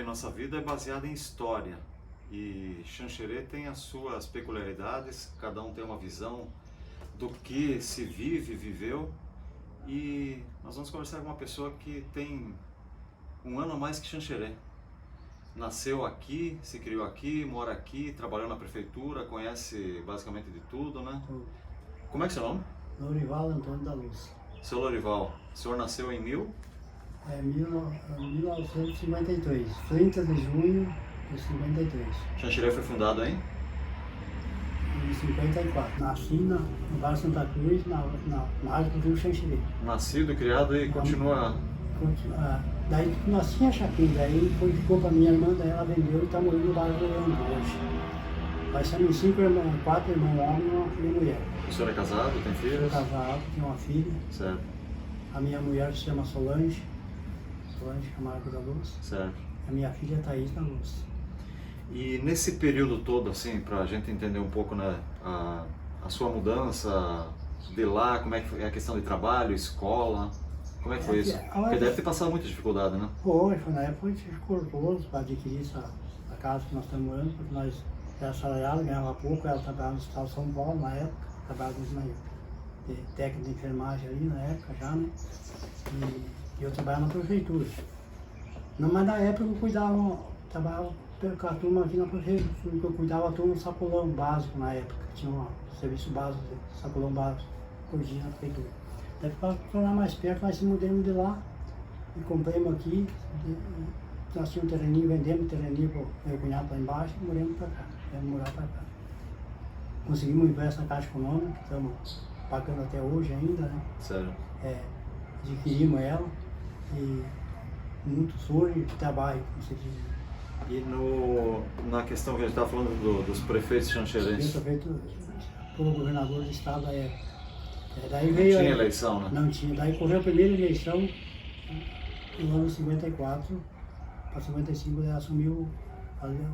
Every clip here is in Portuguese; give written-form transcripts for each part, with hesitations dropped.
Bem, nossa vida é baseada em história e Xanxerê tem as suas peculiaridades, cada um tem uma visão do que se vive, viveu, e nós vamos conversar com uma pessoa que tem um ano a mais que Xanxerê. Nasceu aqui, se criou aqui, mora aqui, trabalhou na prefeitura, conhece basicamente de tudo, né? Tudo. Como é que é seu nome? Lorival Antônio da Luz. Seu Lorival, o senhor nasceu em 1953, 30 de junho de 53. Xanxerê foi fundado em? Em 54. Nasci no bairro Santa Cruz, na área do Rio Xanxerê. Nascido, criado e continua... Daí nós tínhamos chapinha, daí ficou para minha irmã, daí ela vendeu e está morando no bairro Leandro hoje. Nós somos 5 irmãos, 4 irmãos homens e uma filha mulher. O senhor é casado, tem Sou filhos? casado, tenho uma filha. Certo, A minha mulher se chama Solange Camargo da Luz. certo. A minha filha é Thaís da Luz. E nesse período todo, assim, para a gente entender um pouco, né, a sua mudança de lá, como é que foi a questão de trabalho, escola, como é que foi isso? Porque deve ter passado muita dificuldade, né? Foi na época dificultoso para adquirir a casa que nós estamos morando, porque nós era assalariado, ganhava pouco, ela trabalhava no Hospital São Paulo na época, trabalhava de técnico de enfermagem ali na época já, né? E eu trabalhava na prefeitura. Não, mas na época eu trabalhava com a turma aqui na prefeitura, eu cuidava da turma do sacolão básico na época, tinha um serviço básico, sacolão básico, curtinho na prefeitura. Daí para tornar mais perto, nós se mudamos de lá e compramos aqui, nós tínhamos um terreninho, vendemos o terreninho para o meu cunhado lá embaixo e moramos para cá, viemos morar para cá. Conseguimos um empréstimo na Caixa Econômica, que estamos pagando até hoje ainda, né? Sério. Adquirimos ela e muito sonho e trabalho, como se diz. E na questão que a gente estava falando dos prefeitos Eu xanxerenses, sou feito pelo governador do estado da época. Daí não veio, tinha eleição, né? Não tinha. Daí correu a primeira eleição no ano 54, para 55 ele assumiu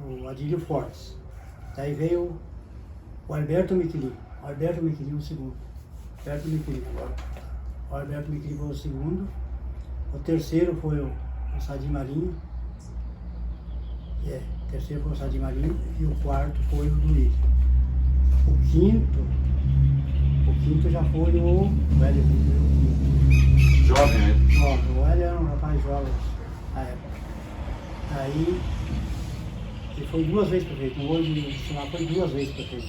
o Adílio Fortes. Daí veio o Alberto Miquelin o segundo. Alberto Miquelin agora. O Alberto Miquelin foi o segundo. O terceiro foi o Sadi Marinho. O terceiro foi o Sadi Marinho e o quarto foi o Luiz. O quinto já foi o Hélio. Jovem, né? O Hélio era um rapaz jovem na época. Aí ele foi 2 vezes prefeito. Hoje, sei lá, foi 2 vezes prefeito.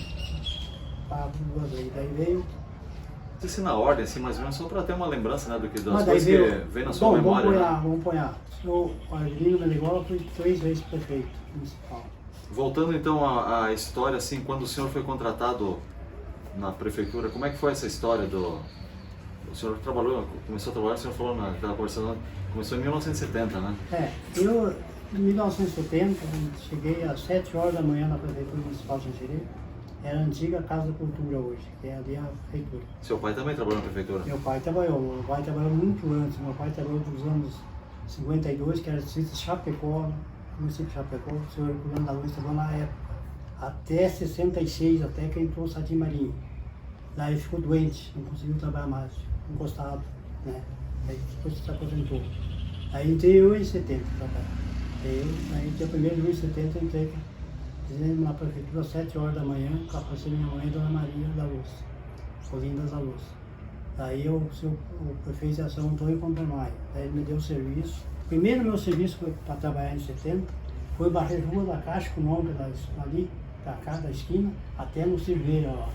Pago 2 vezes. Daí veio. Assim, na ordem, assim, mais ou menos, só para ter uma lembrança, né, das Mas daí coisas veio, que vem na sua memória, né? Vamos apanhar. O Argelino Meligola foi 3 vezes prefeito municipal. Voltando então à história, assim, quando o senhor foi contratado na prefeitura, como é que foi essa história O senhor começou a trabalhar, o senhor falou, estava conversando, começou em 1970, né? Eu, em 1970, cheguei às 7 horas da manhã na prefeitura municipal de Xanxerê. Era a antiga Casa da Cultura hoje, que é ali a prefeitura. Seu pai também trabalhou na prefeitura? Meu pai trabalhou muito antes. Meu pai trabalhou dos anos 52, que era distrito de Chapecó, município de Chapecó, o senhor Herculano da Luz trabalhou na época, até 66, até que entrou o Sadi Marinho. Daí ele ficou doente, não conseguiu trabalhar mais, ficou encostado, né? Aí depois se aposentou. Aí entrei eu em 70 pra cá. Aí dia 1º de junho de 70 eu entrei na prefeitura às 7 horas da manhã, com a parceira minha mãe, Dona Maria da Luz, Olindas da Luz. Daí o prefeito de São Antônio Compermaio, daí ele me deu o serviço. Primeiro meu serviço foi para trabalhar em 70, foi varrer rua da Caixa Econômica ali, da cá da esquina, até no Silveira lá,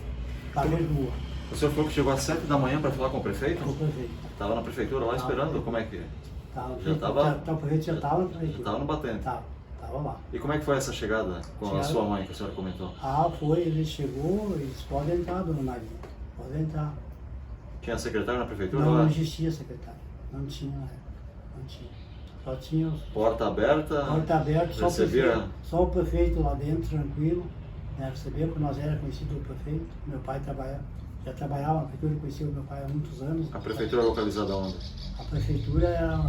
varrer rua. O senhor falou que chegou às 7 da manhã para falar com o prefeito? Com o prefeito. Estava na prefeitura lá esperando, como é que... O prefeito já estava na prefeitura. Já estava no batente? Estava lá. E como é que foi essa chegada com a sua mãe, que a senhora comentou? Ele chegou, eles podem entrar, Dona Maria, pode entrar. Tinha secretário na prefeitura? Não existia secretário, não tinha na época, não tinha. Só tinha os... Porta aberta, só o prefeito lá dentro, tranquilo, né? Recebia, porque nós era conhecido do prefeito, meu pai já trabalhava na prefeitura, conhecia o meu pai há muitos anos. A prefeitura é localizada onde? A prefeitura era,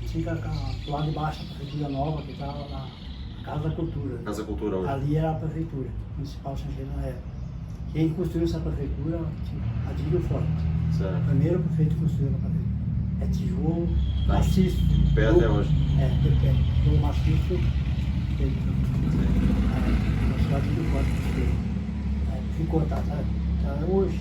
fica do lado de baixo, a prefeitura nova, que estava na Casa da Cultura. Casa da Cultura hoje. Ali era a prefeitura municipal de Xanxerê na época. Quem construiu essa prefeitura, Adílio Forte. Certo. O primeiro prefeito que construiu a prefeitura. é tijolo, Tá. maciço. Pé até hoje. É, de pé. Tijolo maciço, na cidade do Porto. Ficou, tá hoje,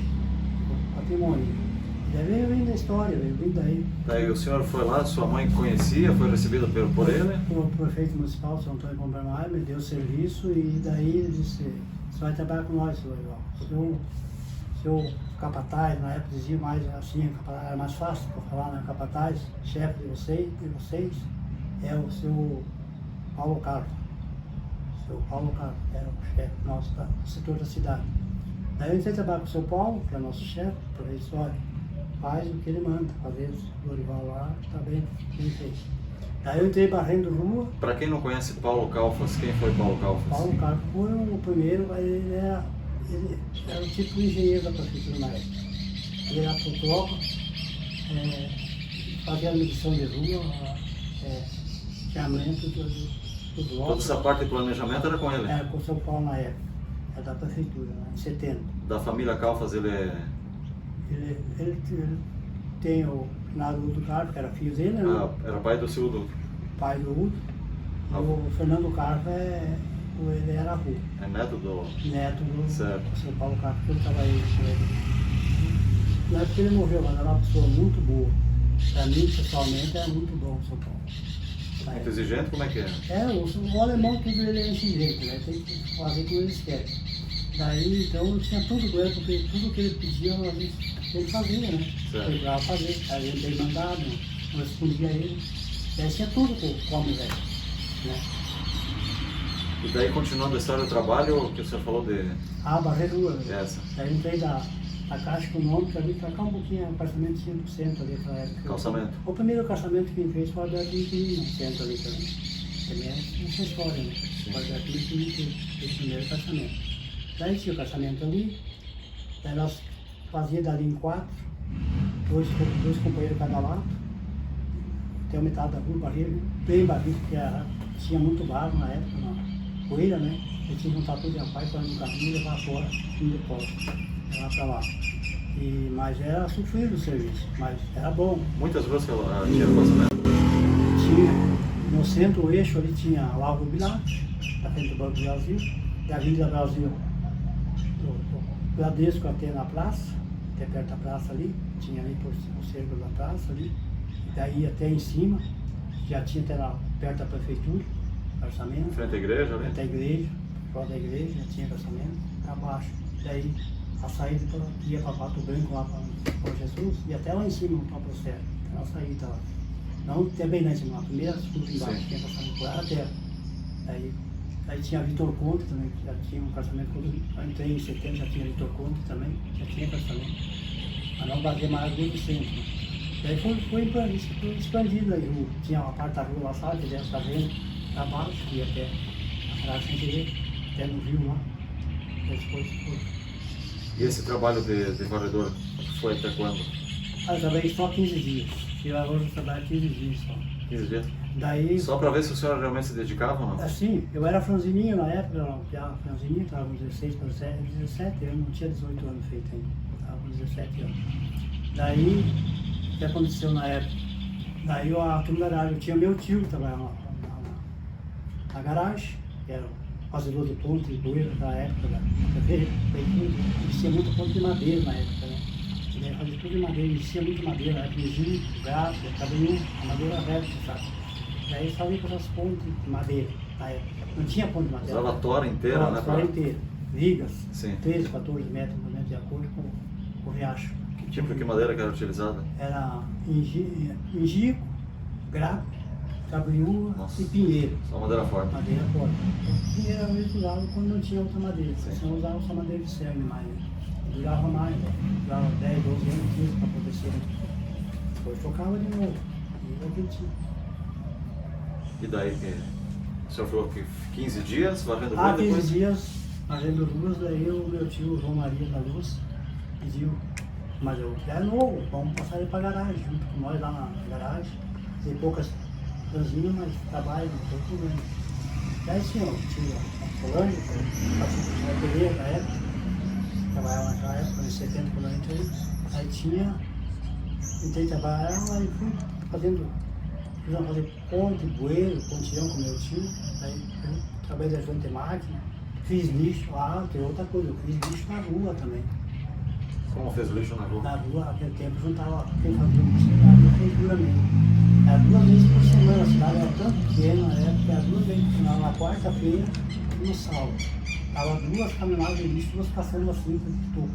patrimônio. Veio vindo da história, veio vindo daí. Daí o senhor foi lá, sua mãe conhecia, foi recebida por ele? O prefeito municipal, São Antônio Pompermaia, me deu serviço e daí ele disse, você vai trabalhar com nós, seu Legal. Seu capataz, na época dizia mais assim, era mais fácil para falar, né? Capataz, chefe de vocês, é o seu Paulo Carlos. Seu Paulo Carlos era o chefe nosso do setor da cidade. Daí eu entrei trabalhar com o seu Paulo, que é nosso chefe, professor, faz o que ele manda, às vezes o Lorival lá está bem feito. Daí eu entrei barrendo rua. Para quem não conhece Paulo Calfas, quem foi Paulo Calfas? Paulo Carlos foi o primeiro, ele era o tipo de engenheiro da prefeitura na época. Ele era fotógrafo, fazia a medição de rua, chamamento do bloco. Toda essa parte de planejamento era com ele? Era com o São Paulo na época, era da prefeitura, né, em 70. Da família Calfas ele é... Ele tem o finado Udo Carlos, que era filho dele, né? Era pai do seu Udo. Pai do Udo. O Fernando Carlos ele era avô. É neto do... Neto do Certo. São Paulo Carlos, que eu trabalhei com ele. Na época ele morreu, mas era uma pessoa muito boa. Para mim, pessoalmente, era muito bom o São Paulo. Muito exigente, como é que é? O alemão tudo ele é exigente, né? Tem que fazer como eles querem. Daí, então, eu tinha tudo com ele, porque tudo que ele pedia, ele fazia, né? Certo. Ele ia fazer, aí ele bem mandado, não respondia a ele. Daí tinha tudo com o homem velho, né? E daí, continuando a história do trabalho, que o senhor falou de... Barreira, né? Essa. Daí eu entrei da Caixa Econômica ali, pra cá um pouquinho, apartamento 100% ali naquela época. Calçamento. O primeiro calçamento que ele fez foi o Alberto Inquilino, no centro ali também. Também é essa história, né? O Alberto Inquilino fez o primeiro calçamento. Daí tinha o calçamento ali, daí nós fazíamos dali em 4, dois companheiros cada lado, até a metade da rua, bem barrido, porque tinha muito barro na época, na poeira, né? Eu tinha que juntar tudo em pai, para no carrinho e levar fora no depósito, levar para lá. Mas era sofrido o serviço, mas era bom. Muitas ruas que tinha calçamento? Tinha, no centro, o eixo ali tinha a Lago Bilate, da frente do Banco do Brasil, da Avenida Brasil, do Bradesco até na praça, até perto da praça ali, tinha ali por o cerco da praça ali, e daí até em cima, já tinha até lá perto da prefeitura, calçamento. Frente à igreja ali? Frente à igreja, fora da igreja, já tinha calçamento, abaixo. Daí a saída ia para Pato Branco, lá para Jesus, e até lá em cima, para o Céu. Então a saída lá. Não até bem lá em cima, a primeira escuta embaixo, tinha calçamento por lá até. Aí tinha Vitor Conte também, que já tinha um calçamento. Quando eu entrei em 70 já tinha Vitor Conte também, já tinha calçamento. Mas não batia mais do centro. Daí foi expandido aí, tinha uma parte da rua lá, sabe, que dentro da venda, para baixo, que ia até a praça sem querer, até no rio lá. Depois foi. E esse trabalho de varredor foi até quando? Eu trabalhei só 15 dias. Eu agora trabalho 15 dias só. 15 dias? Daí, Só para ver se o senhor realmente se dedicava ou não? assim, eu era franzininho na época, já franzininho, estava com 16 para 17, eu não tinha 18 anos feito ainda, estava com 17 anos. Daí, o que aconteceu na época? Daí a turma da garagem, eu tinha meu tio que trabalhava na garagem, que era o fazedor de ponte de bueiro naquela época, existia muita ponte de madeira na época, né? Ele fazia tudo de madeira, existia muito madeira, na época, vizinho, gato, cabelinho, a madeira reta, sabe? Daí eles faziam com essas pontes de madeira na época. Não tinha ponte de madeira. Usava a tora inteira, né? Tora inteira. Vigas, Sim. 13, 14 metros de acordo com o riacho. Que tipo de madeira que era utilizada? Era engico, grapo, cabrinhua e pinheiro. Só madeira forte. Madeira forte. Pinheiro era muito usado quando não tinha outra madeira. Sim. Você não usava só madeira de cerne mais. Né? Durava mais, né? Durava 10, 12 anos, 15 para poder ser. Depois tocava de novo. E eu acredito. E daí que o senhor falou que 15 dias varrendo rua 15 depois? dias varrendo ruas, daí o meu tio João Maria da Luz pediu, mas eu já é novo, vamos passar ele para a garagem, junto com nós lá na garagem. Tem poucas franzinhas, mas trabalho, não tem problema. Daí sim, ó, tinha a Solândia, a TV na época, trabalhava naquela época, em 70 quando eu entrei, aí tinha Entrei trabalhar e fui fazendo, fui fazer ponte, bueiro, pontilhão com meu tio, aí eu trabalhei de ajudante de máquina, fiz lixo, tem outra coisa, eu fiz lixo na rua também. Como fez lixo na rua? Na rua, naquele tempo, juntava quem fazia lixo na prefeitura mesmo. Era 2 vezes por semana, a cidade era tão pequena, que era 2 vezes por semana, na quarta-feira e no sábado. Tava 2 caminhonadas de lixo, 2 caçambas assim, de tubo.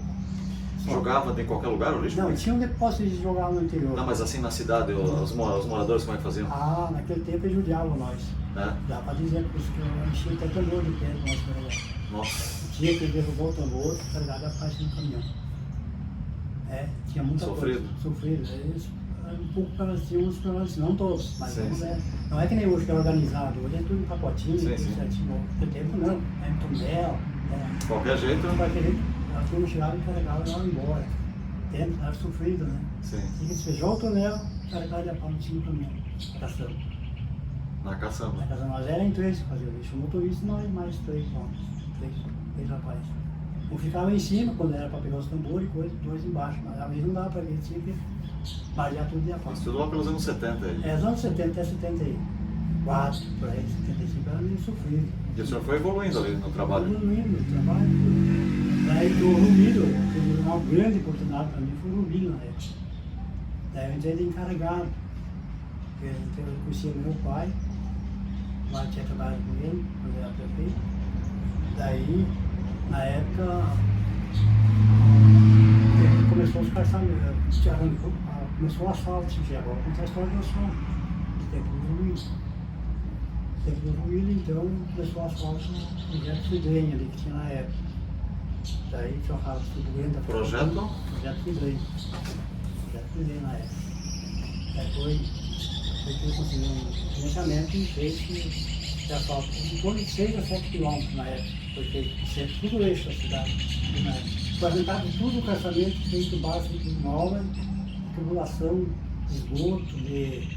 Jogava em qualquer lugar o lixo? Não, tinha um depósito de jogar no interior. Não, mas assim na cidade, os moradores como é que faziam? Naquele tempo eles judiavam nós. É? Dá pra dizer que eu enchia até tambor de pedra nós carregávamos. Nossa. O dia que ele derrubou o tambor, carregava a parte no caminhão. Tinha muita Sofrido. coisa. Sofrido. Eles, um pouco tinham uns problemas, não todos, mas Sim, sim. não é que nem hoje que é organizado, hoje é tudo em pacotinho, Sim, tudo sim. certinho. Naquele tempo não, é tonel, Qualquer jeito? qualquer jeito, a turma chegava e carregava e ia embora. Tempo, era sofrido, né? Sim. Tinha que despejar o tonel, carregar de a pau no time caminhão, caçamba. Na caçamba. Na casa nós era em 3 que fazia o lixo, o motorista nós mais 3 homens, 3 rapazes. Eu ficava em cima quando era para pegar os tambores e coisa, 2 embaixo, mas às vezes não dava para ver, tinha que malhar tudo de a pau. Isso tudo lá pelos anos 70 aí. Os anos 70 até 74, por aí, 75 era meio sofrido. E o senhor foi evoluindo ali no trabalho? Evoluindo no trabalho. Daí do Rumilho, teve uma grande oportunidade para mim, foi o Rumilho na época. Daí eu entrei de encarregado. Eu conhecia meu pai, lá tinha trabalhado com ele, quando ele era prefeito. Daí, na época, começou os calçamentos, começou o asfalto, agora conta a história do asfalto, do tempo do Ruído. No tempo do Ruído, então, começou o asfalto no projeto Fidrenha ali, que tinha na época. Daí trocava tudo dentro da Projeto? Projeto Fidrenha. Projeto Fidrenha na época. Depois eu consegui um financiamento e fez de asfalto em torno de 6 a 7 quilômetros na época. Foi feito tudo eixo da cidade. Foi aventado tudo o calçamento feito base de nova, tubulação de esgoto, de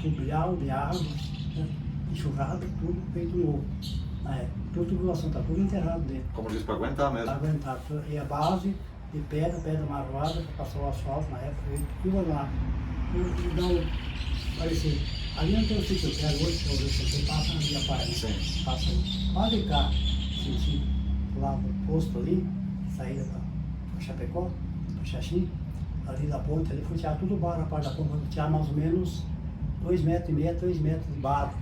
fluvial, de árvores, né? Enxurrada, tudo feito novo. Na época. Toda tubulação, está tudo enterrado dentro. Como diz, para aguentar mesmo. Para aguentar. E a base de pedra marroada, que passou o asfalto na época, veio tudo lá. Então, parecia. Ali não tem o sítio que é hoje, que você passa na minha parte. Sim. Passa quase cá, sentido lá no posto ali, saída para Chapecó, para Xaxim, ali da ponte, ali foi tirar tudo barro, a parte da ponte, foi tirar mais ou menos 2,5 metros, 3 metros de barro.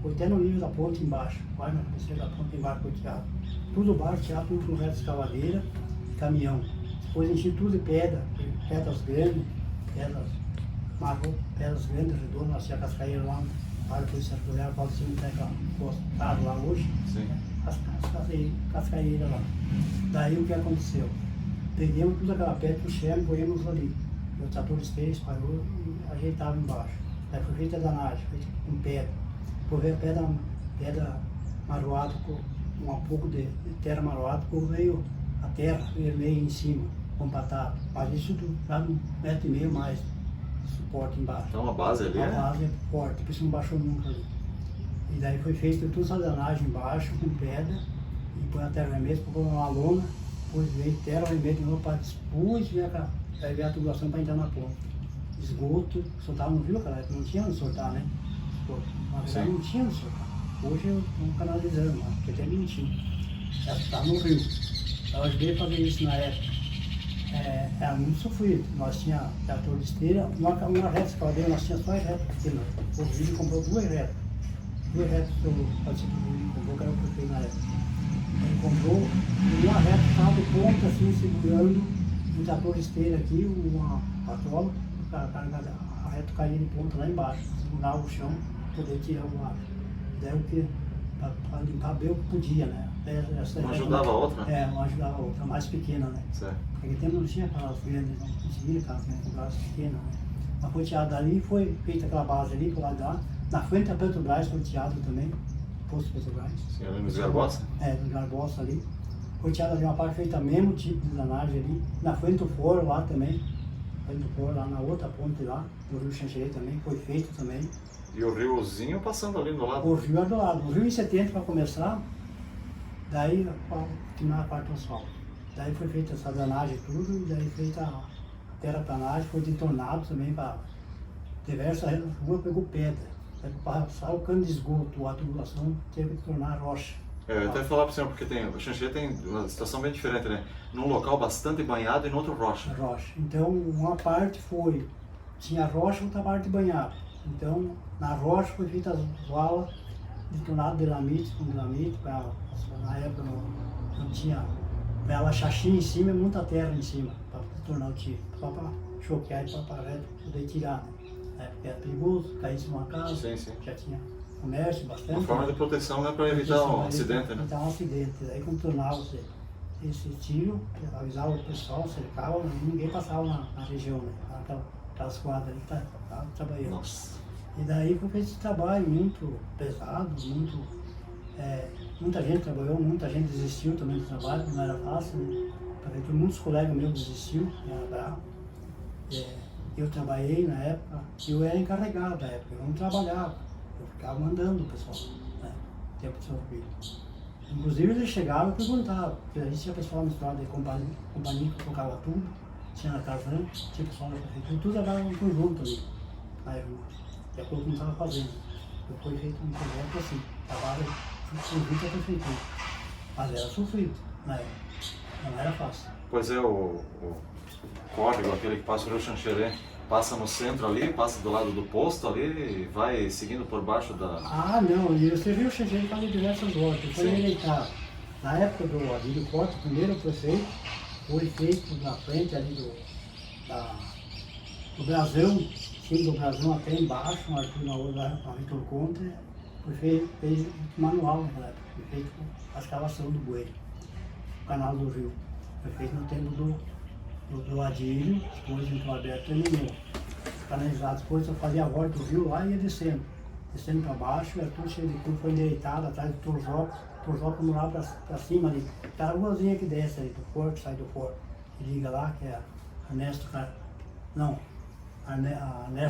Foi até no nível da ponte embaixo, quase na cabeceira da ponte embaixo foi tirado. Tudo barro, tirado tudo com reto de escavadeira e caminhão. Depois enchi tudo de pedras grandes, pedras grandes, redondas, nós tínhamos cascaíra lá, para depois circular, quase assim, postado lá hoje. Sim. As cascaíras lá. Daí o que aconteceu? Pegamos toda aquela pedra, puxamos e põemos ali. O trator esteja, parou e ajeitava embaixo. Daí foi feita a danagem, feita com pedra. Depois veio a pedra maroada, com um pouco de terra maroada, depois veio a terra vermelha em cima, compactada. Mas isso tudo, já 1,5 metro mais de suporte embaixo. Então a base ali A base é forte, por isso não baixou nunca ali. E daí foi feita toda essa drenagem embaixo, com pedra, e põe a terra vermelha, põe uma lona, depois veio terra vermelha de novo para expor, aí veio a tubulação para entrar na ponta. Esgoto, soltava no rio, cara, não tinha onde soltar, né? Na verdade não tinha onde soltar. Hoje eu estou canalizando lá, porque até mentiu. Já está no rio. Eu ajudei a fazer isso na época. Era muito sofrido. Nós tínhamos trator de esteira, uma reta escavadeira, nós tínhamos só retas pequenas. O Vídeo comprou 2 retas. 2 retas que o participante do Vídeo comprou, que era o prefeito na época. Ele comprou uma reta, estava de ponta assim, segurando um trator de esteira aqui, uma patrola, a reta caía de ponta lá embaixo, segurava o chão, poder tirar o ar. Daí o que? Para limpar bem o que podia, né? Uma ajudava a outra? Uma ajudava a outra, mais pequena, né? Certo. Naquele tempo não tinha aquelas grandes, não conseguia aquelas grandes, pequenas, né? Mas foi tirado dali e foi feita aquela base ali, pro lado de lá. Na frente da Petrobras foi tirado também, posto Petrobras. Sim, ali nos Garbosa? Nos Garbosa ali. Foi tirado ali uma parte feita mesmo tipo de drenagem ali. Na frente do foro lá também. Na frente do foro lá, na outra ponte lá, do Rio Xanxerê também, foi feito também. E o riozinho passando ali do lado? O rio é do lado. O rio em 70 para começar, daí para terminar a parte do asfalto. Daí foi feita essa drenagem e tudo, e daí feita terraplanagem, foi de tornado também, para diversas ruas pegou pedra. Aí para passar o cano de esgoto, a tubulação teve que tornar rocha. Eu ia até falar para o senhor, porque o Xanxerê tem uma situação bem diferente, né? Num local bastante banhado e no outro rocha. Rocha. Então, uma parte tinha rocha e outra parte banhada. Então, na rocha foi feita as valas de tornado de dinamite, com dinamite, na época não tinha ela chachim em cima e muita terra em cima, para tornar o tiro, para choquear e para poder tirar, né? Na época era perigoso, caísse numa casa, Sim. já tinha comércio bastante. Uma forma de proteção, né, para evitar um acidente, né? Evitar um acidente. Daí quando tornava esse tiro, avisava o pessoal, cercava, ninguém passava na região, né? Aquelas quadras ali que estavam trabalhando. Nossa. E daí foi feito esse trabalho muito pesado, muita gente trabalhou, muita gente desistiu também do trabalho, não era fácil, né? Muitos colegas meus desistiram, era bravo. Eu trabalhei na época, eu era encarregado da época, eu não trabalhava, eu ficava mandando o pessoal, né? Tempo de sorvete. Inclusive eles chegavam e perguntavam, porque a gente tinha pessoal misturado de companhia que tocava tudo, tinha na Casan, tinha pessoal da prefeitura, tudo trabalhava em conjunto ali, na época. De acordo com o que estava fazendo. Foi feito um projeto assim, trabalho conjunto à prefeitura. Mas era sofrido na época, não era fácil. Pois é, o córrego, aquele que passa o Rio Xanxerê, passa no centro ali, passa do lado do posto ali e vai seguindo por baixo da... Ah, não, e você viu o Xanxerê faz diversas voltas, foi eleitado. Na época do Adílio Costa, o primeiro prefeito, foi feito na frente ali do Brasão, do Brasão até embaixo, um Arthur Naor, a Vitor Contra, foi fez manual naquela época, foi feito a escavação do bueiro, o canal do rio. Foi feito no tempo do Adílio, depois entrou aberto terminou. Canalizado, depois eu fazia a volta do rio lá e ia descendo para baixo, e tudo cheio de curva, foi endireitado atrás do Torjoca morava para cima ali. Tá a ruazinha que desce ali do porto, sai do porto, que liga lá, que é Ernesto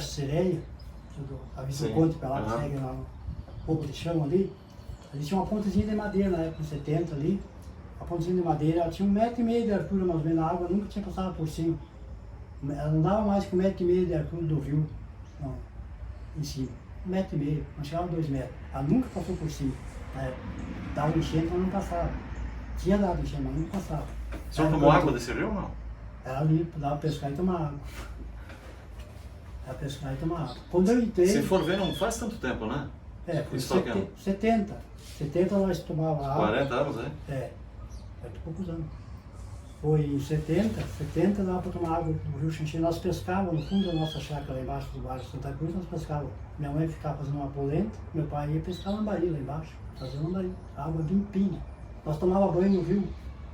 Sereia, a Vitor Conte para lá, que segue lá no pouco de chão ali. Ali tinha uma pontezinha de madeira na época, em 70 ali. A pontezinha de madeira, ela tinha 1,5 metro de altura, mais ou menos, a água nunca tinha passado por cima. Ela não dava mais que 1,5 metro de altura do rio, não, em cima. 1,5 metro, não chegava a 2 metros. Ela nunca passou por cima. Dava enchente, mas não passava. Tinha dado enchente, mas não passava. O senhor tomou água desse rio ou não? Era ali, dava pra pescar e tomar água. Era pescar e tomar água. Quando eu entrei... Se for ver, não faz tanto tempo, né? Foi 70. 70 nós tomávamos água. 40 anos, né? 40 e poucos anos. Foi em 70 dava para tomar água do Rio Xanxerê. Nós pescávamos no fundo da nossa chácara lá embaixo do bairro Santa Cruz, nós pescávamos. Minha mãe ficava fazendo uma polenta, meu pai ia pescar lambari lá embaixo, fazendo lambari, água limpinha. Nós tomávamos banho no rio,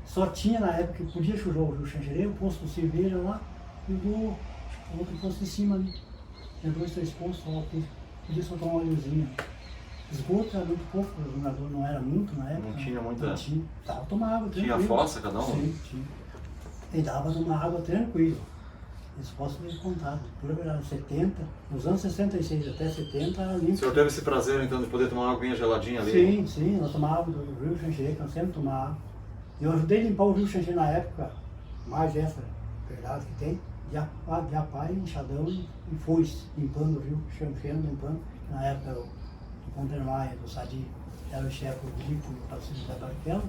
só tinha na época que podia chover o Rio Xanxerê, o posto de cerveja lá, e o outro posto de cima ali. Tinha 2, 3 postos lá, podia soltar um óleozinho. Esgoto era muito pouco, o jogador não era muito na época. Não tinha muita... Não tinha. Dava pra tomar água tranquilo. Tinha fossa cada um? Sim, tinha. E dava pra tomar água tranquilo. Isso posso ter contado. Por verdade, 70, nos anos 66 até 70 era limpo. O senhor teve esse prazer então de poder tomar uma aguinha geladinha ali? Sim, nós tomávamos do Rio Xanxerê, que nós sempre tomávamos. Eu ajudei a limpar o Rio Xanxerê na época, mais essa verdade que tem, de apá, enxadão e foice, limpando o Rio Xanxerê, limpando. Na época o Ponter Maia, do Sadi, era o chefe do Rico, do Patrocínio da Barquela.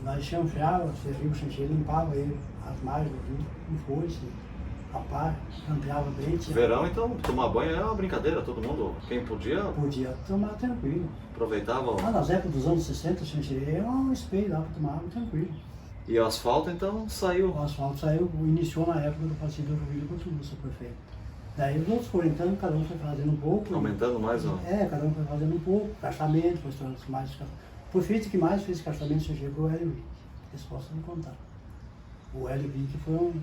Nós chanfreávamos, o Rio Xanxerê, limpava ele, as margens do rio, com foice, apá, campeava bem. Verão, então, tomar banho é uma brincadeira, todo mundo, quem podia... Podia tomar tranquilo. Aproveitava... Nas épocas dos anos 60, o Xanxerê era um espelho, dava para tomar água tranquilo. E o asfalto, então, saiu? O asfalto saiu, iniciou na época do partido do Rio Grande do Sul, prefeito. Daí os outros foram entrando, cada um foi fazendo um pouco. Aumentando mais o... cada um foi fazendo um pouco, caçamento, foi tornando mais... O prefeito que mais fez caçamento Xanxerê foi o Hélio Vick, eles posso me contar. O Hélio Vick foi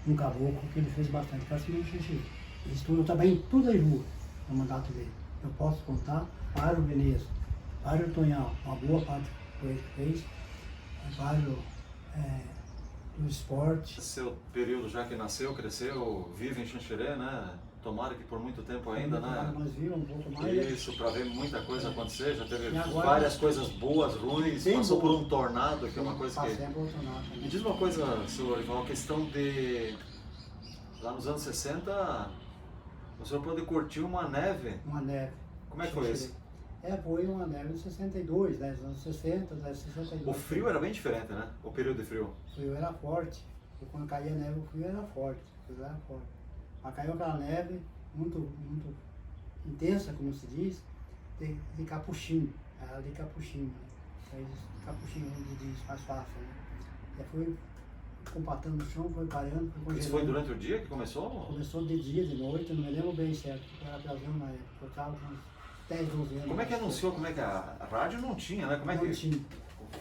um caboclo que ele fez bastante caçamento Xanxerê. Eu trabalhei em toda a rua no mandato dele. Eu posso contar Mário Veneza, Mário Tonhal, uma boa parte do que fez, Mário do esporte. Seu período já que nasceu, cresceu, vive em Xanxerê, né? Tomara que por muito tempo ainda, né? Nós vimos um pouco mais. Isso, para ver muita coisa acontecer, já teve agora, várias coisas boas, ruins, passou por um tornado, que é uma coisa que... Me diz uma coisa, senhor Lorival, a questão de Lá nos anos 60, o senhor pôde curtir uma neve. Uma neve. Como é que foi isso? Foi uma neve em 62, né? Nos anos 60, né? 62. O frio era bem diferente, né? O período de frio. O frio era forte. E quando caía neve, o frio era forte. O frio era forte. Mas caiu aquela neve muito, muito intensa, como se diz, de capuchinho. Era de capuchinho, né? Capuchinho, onde diz, mais fácil, né? E foi compactando no chão, foi parando, foi congelando. Isso foi durante o dia que começou? Começou de dia, de noite, eu não me lembro bem certo, porque eu era piazão na época, eu estava com uns 10, 12 anos. Como é que anunciou? Como é que a rádio não tinha, né? Como é Não que... tinha.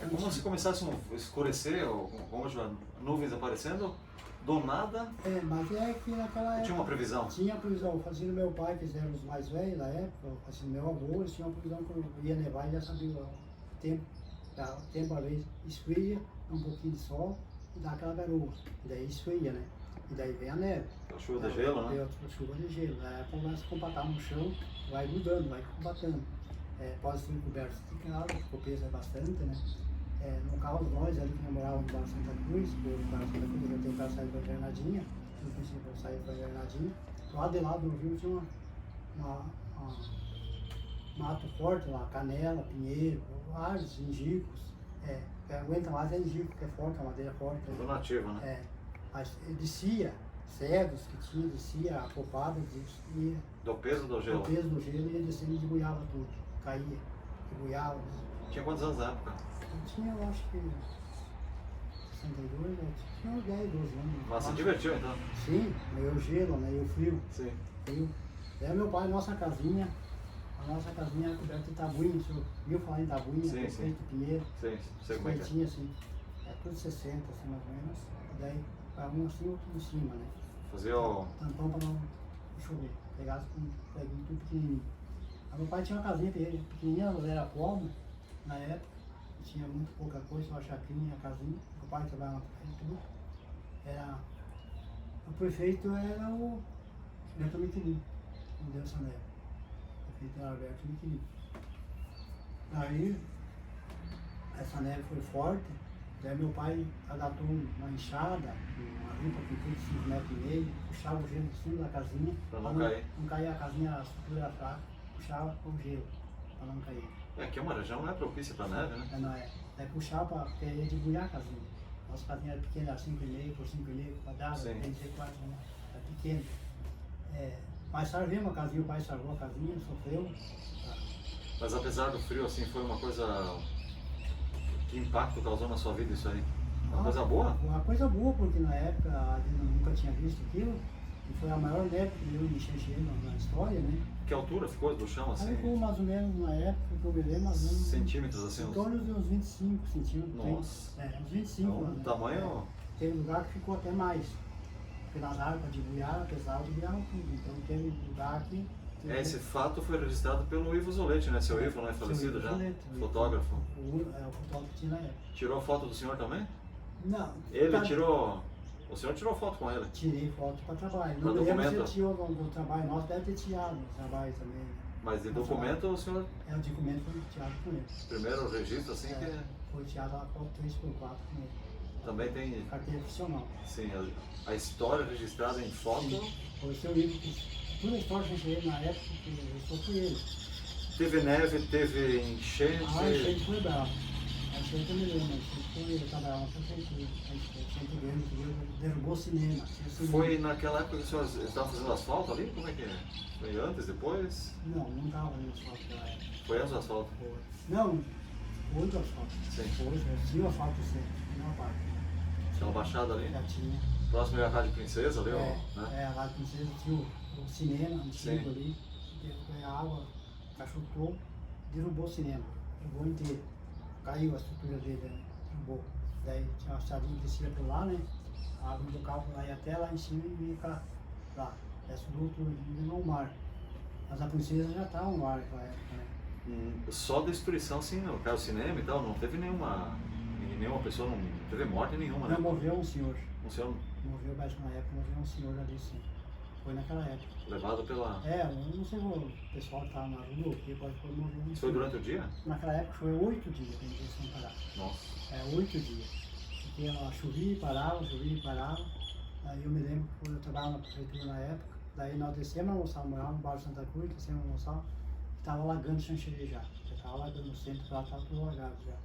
É como se começasse a escurecer, ou como hoje, nuvens aparecendo, do nada. Mas é que naquela época... Tinha uma previsão? Tinha previsão. Fazia meu pai, que eram os mais velhos na época, fazia meu avô, eles tinham uma previsão que ia nevar e já sabia o tempo. O tempo, às vezes, esfria, um pouquinho de sol e dá aquela garoa. E daí esfria, né? E daí vem a neve. A chuva de gelo, né? A chuva de gelo. Aí começa a compactar no chão, vai mudando, vai compactando. Pode ser coberto de casa, porque pesa bastante, né? No caso, nós ali que morávamos no Bar Santa Cruz, o Bar Santa Cruz eu tenho para sair para Invernadinha, eu pensei para sair para Invernadinha. Lá de lado do rio tinha mato forte lá, canela, pinheiro, árvores, angicos. Aguenta mais é angico, que é forte, a madeira forte. Tudo nativo, né? Mas descia, cedros que tinha, descia, acoplado, descia. Do peso do gelo? Do peso do gelo, ia descendo e debulhava tudo, caía, debulhava. Tinha quantos anos na época? Eu tinha, eu acho que 62, eu tinha uns 10, 12 anos. Mas se divertiu então? Sim, meio o gelo, né? E o frio. Sim. Frio. Daí meu pai, a nossa casinha era coberta de tabuinha, o senhor viu falar em tabuinha? Sim, sim. De pinheiro. Sim, sei como é que é. Tinha assim, tudo 60, assim, mais ou menos. E daí, para um assim, outro em cima, né? Fazia o... Tampão para não chover. Pegasse com um preguinho tudo pequenininho. Aí meu pai tinha uma casinha pequenininha, mas era pobre na época. Tinha muito pouca coisa, só a chacrinha, a casinha. Meu pai trabalhava na prefeitura. O prefeito era o Alberto Miquelin, não deu essa neve. O prefeito era Alberto Miquelin. Aí, essa neve foi forte, daí meu pai adaptou uma enxada, uma limpa que tinha de 5,5 metros, puxava o gelo de cima da casinha. Para não cair. Não cair a casinha, a estrutura era fraca, puxava o gelo, para não cair. Aqui é uma região não é propícia para neve, né? Não é. Daí puxava porque ia debulhar a casinha. Nossa casinha era pequena, era 5,5 por 5,5 quadrada, tem que ser 4, né? Era pequena. Mas salvemos a casinha, o pai salvou a casinha, sofreu. Mas apesar do frio, assim, foi uma coisa... Que impacto causou na sua vida isso aí? Uma coisa boa? Uma coisa boa, porque na época a gente nunca tinha visto aquilo. E foi a maior neve que deu em Xanxerê na história, né? Que altura ficou do chão, assim? Aí ficou mais ou menos na época que eu me lembro, mais ou menos... Centímetros, assim? Em torno de uns 25 centímetros. Nossa! Uns 25. Então, né? tamanho... Teve lugar que ficou até mais. Porque nas árvores de buiar, apesar de buiar tudo. Então teve lugar que... Esse fato foi registrado pelo Ivo Zoletti, né? Seu Ivo, não é falecido já? Fotógrafo. O fotógrafo que tinha na época. Tirou foto do senhor também? Não. Ele tirou... O senhor tirou foto com ele? Tirei foto para trabalho. Pra Não lembro se documento? ele tirou do trabalho nosso, deve ter tirado no trabalho também. Mas de documento o senhor... O documento foi tirado com ele. Primeiro registro, assim, que... Foi tirado a foto 3x4 com ele. Também tem... Carteira profissional. Sim, a história registrada em foto... Sim. Foi o seu livro que... Toda a história que ele na época, que registrou foi ele. Teve neve, teve enchente... A enchente foi brava. A enchente eu me lembro, a enchente foi ele, trabalhava na prefeitura. A enchente grande, que derrubou o cinema. Foi naquela época que o senhor estava fazendo asfalto ali? Como é que é? Foi antes, depois? Não estava fazendo asfalto naquela época. Foi antes do asfalto? Não, foi do asfalto. Sim. Foi, tinha o asfalto sempre, uma parte. Aquela baixada ali? Já tinha. Próximo da Rádio Princesa ali, né? A Rádio Princesa tinha o cinema antigo ali, a água cachotou, derrubou o cinema, derrubou inteiro. Caiu a estrutura dele, né? Derrubou. Daí tinha uma estradinha que descia por lá, né? A água do carro lá ia até lá em cima e vinha cá, lá. Essa do outro no mar. Mas a Princesa já estava no mar naquela época, né? Só destruição, sim, no caso cinema e tal, não teve nenhuma pessoa, não teve morte nenhuma, né? Não, morreu um senhor. Um senhor Morreu, mas na época morreu um senhor ali, sim. Foi naquela época. levado pela... Eu não sei o pessoal que estava na rua, o que pode morrer um Isso foi durante o dia? Naquela época foi 8 dias que a gente ia sem parar. Nossa. 8 dias. Porque ela chovia e parava, Daí eu me lembro que eu trabalhava na prefeitura na época, daí nós descemos a almoçar, morava no bairro Santa Cruz, descemos a almoçar, estava alagando Xanxerê já estava alagando no centro, lá estava tudo alagado já.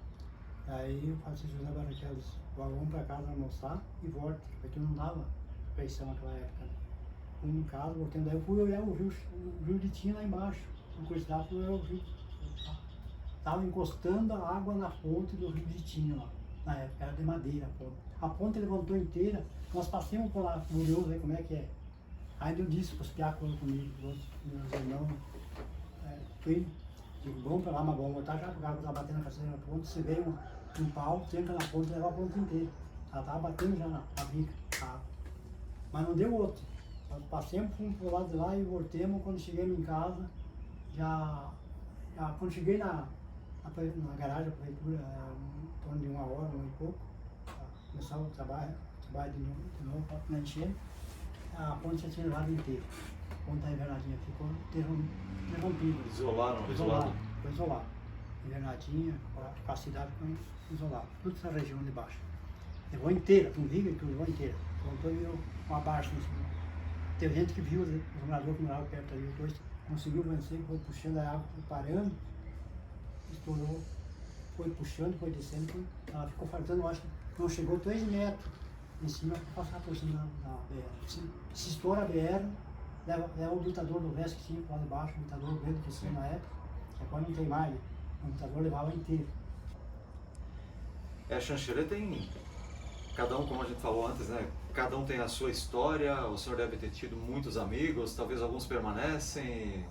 Aí o Francisco José Barrichello disse, vamos para casa almoçar e volta, porque não dava refeição naquela época, né? Fui em casa, voltando, daí eu fui olhar o rio de Tinha lá embaixo, uma curiosidade, fui olhar o rio. Estava encostando a água na ponte do rio de Tinha lá, na época, era de madeira a ponte. A ponte levantou inteira, nós passamos por lá, curioso, aí como é que é. Aí eu disse para os piacos comigo, meus irmãos, digo, vamos para lá, mas vamos voltar já, porque a água estava batendo na caçadeira na ponte, você veio um pau, entra na ponte e leva a ponte inteira. Ela estava batendo já na bica, tá? Mas não deu outro. Nós passamos, fomos para o lado de lá e voltemos. Quando chegamos em casa, quando cheguei na garagem da prefeitura, em torno de 1 hora, 1 e pouco, começava o trabalho de novo para encher, a ponte já tinha levado inteira. A ponte da invernadinha ficou interrompida. Isolado. Foi isolado. Invernadinha, com a cidade foi isolada, toda essa região de baixo. Levou inteira, com viga e tudo, levou inteira. Voltou e virou uma baixa em cima. Teve gente que viu, os moradores que moravam perto ali, os dois, conseguiu vencer, foi puxando a água, foi parando, estourou, foi puxando, foi descendo, ela ficou faltando, acho que não chegou 3 metros em cima para passar por cima da BR. Se estoura a BR, leva o ditador do resto que tinha lá de baixo, o ditador grande que tinha na época, agora não tem mais, né? O ditador levava inteiro. Xanxerê tem, cada um, como a gente falou antes, né? Cada um tem a sua história, o senhor deve ter tido muitos amigos, talvez alguns permanecem.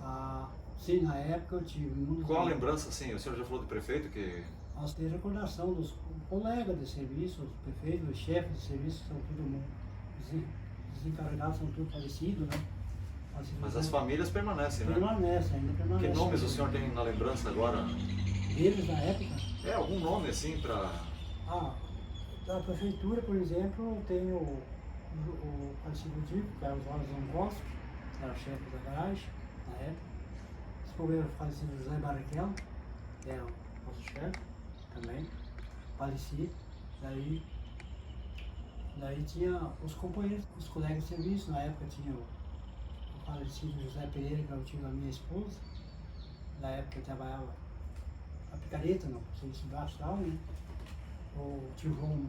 Sim, na época eu tive muitos. Qual a lembrança, assim, o senhor já falou do prefeito que... Nós temos recordação dos colegas de serviço, os prefeitos, os chefes de serviço, são tudo, os encarregados são tudo falecidos, né? Mas as famílias permanecem, né? Permanecem, ainda permanecem. Que nomes o senhor tem na lembrança agora? Deles na época? Algum nome assim para... Da prefeitura, por exemplo, eu tenho o falecido Dico, que era o Jorge Zongoski, que era chefe da garagem na época. Depois o falecido José Barrichello, que era o nosso chefe também, falecido. Daí tinha os companheiros, os colegas de serviço, na época tinha o falecido José Pereira, que era o tio da minha esposa. Na época eu trabalhava na picareta, no serviço embaixo tal, né? O João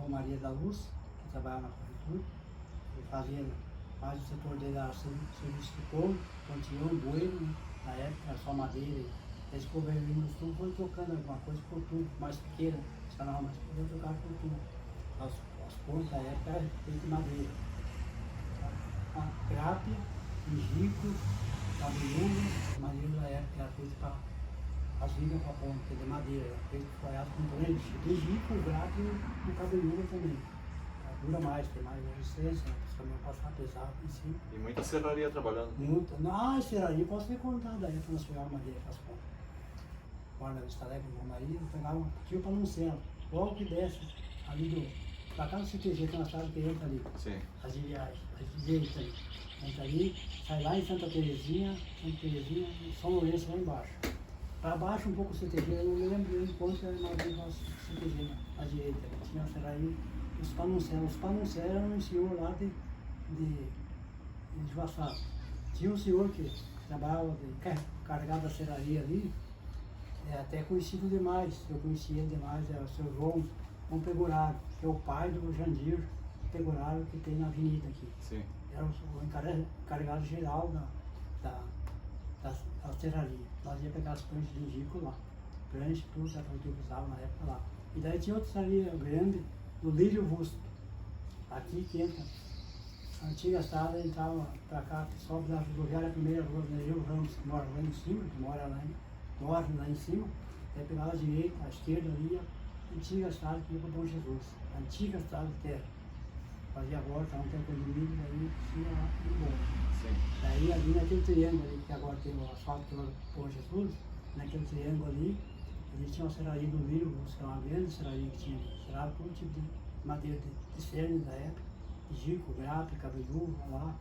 Maria da Luz, que trabalhava na prefeitura, ele fazia mais o setor dele era serviço de couro, pontilhão, bueiro, né? Na época era só madeira, eles cobrindo os tubos, foi trocando alguma coisa por tubo mais pequena, só não mais podia trocar por tubo. As pontas da época eram feitas de madeira. A grápia, engico, cabelhuda, madeira da época era feita para as vigas para a ponta, de madeira, era feito folhado com grande, de gico, grápia e cabelhuda também. Dura mais, tem mais resistência, os caminhões passam pesado em cima. E muita serraria trabalhando. Muita. Serraria posso ter contado aí, para nós pegar madeira para as pontas. Agora na Vista Alegre, no Maria, eu pegava um tio para anunciar, logo que desce ali para cá no CTG, que nós estávamos que entra ali. Sim. As direitas ali. Entra ali, sai lá em Santa Terezinha, São Lourenço lá embaixo. Para baixo um pouco o CTG, eu não me lembro de quanto era mais o nosso CTG, à direita. Tinha a serraria, os Panunceiros. Os Panunceiros eram um senhor lá de Juaçaba. Tinha um senhor que trabalhava carregado da serraria ali, até conhecido demais, eu conhecia ele demais, era o seu João Pegoraro, que é o pai do Jandir Pegoraro que tem na avenida aqui. Sim. Era o encarregado geral da serraria. Nós ia pegar as pranchas de gico lá, prancha, tudo que a prefeitura usava na época lá. E daí tinha outra serraria grande, do Lírio Rusto, aqui que entra. A antiga estrada entrava para cá, sobe da rodoviária, a primeira rua, Nereu Ramos, que mora lá em cima, que mora lá em cima, aí pegava a direita, a esquerda ali, a antiga estrada que ia para Bom Jesus, a antiga estrada de terra. Fazia a volta, não tem condomínio, daí tinha lá e embora. Sim. Daí ali naquele triângulo ali, que agora tem o asfalto que vai para Bom Jesus, naquele triângulo ali tinha uma serraria do Lírio, que era uma grande serraria que tinha, serrava todo tipo de madeira de cerne da época, gico, grapa, cabelhuva, lá,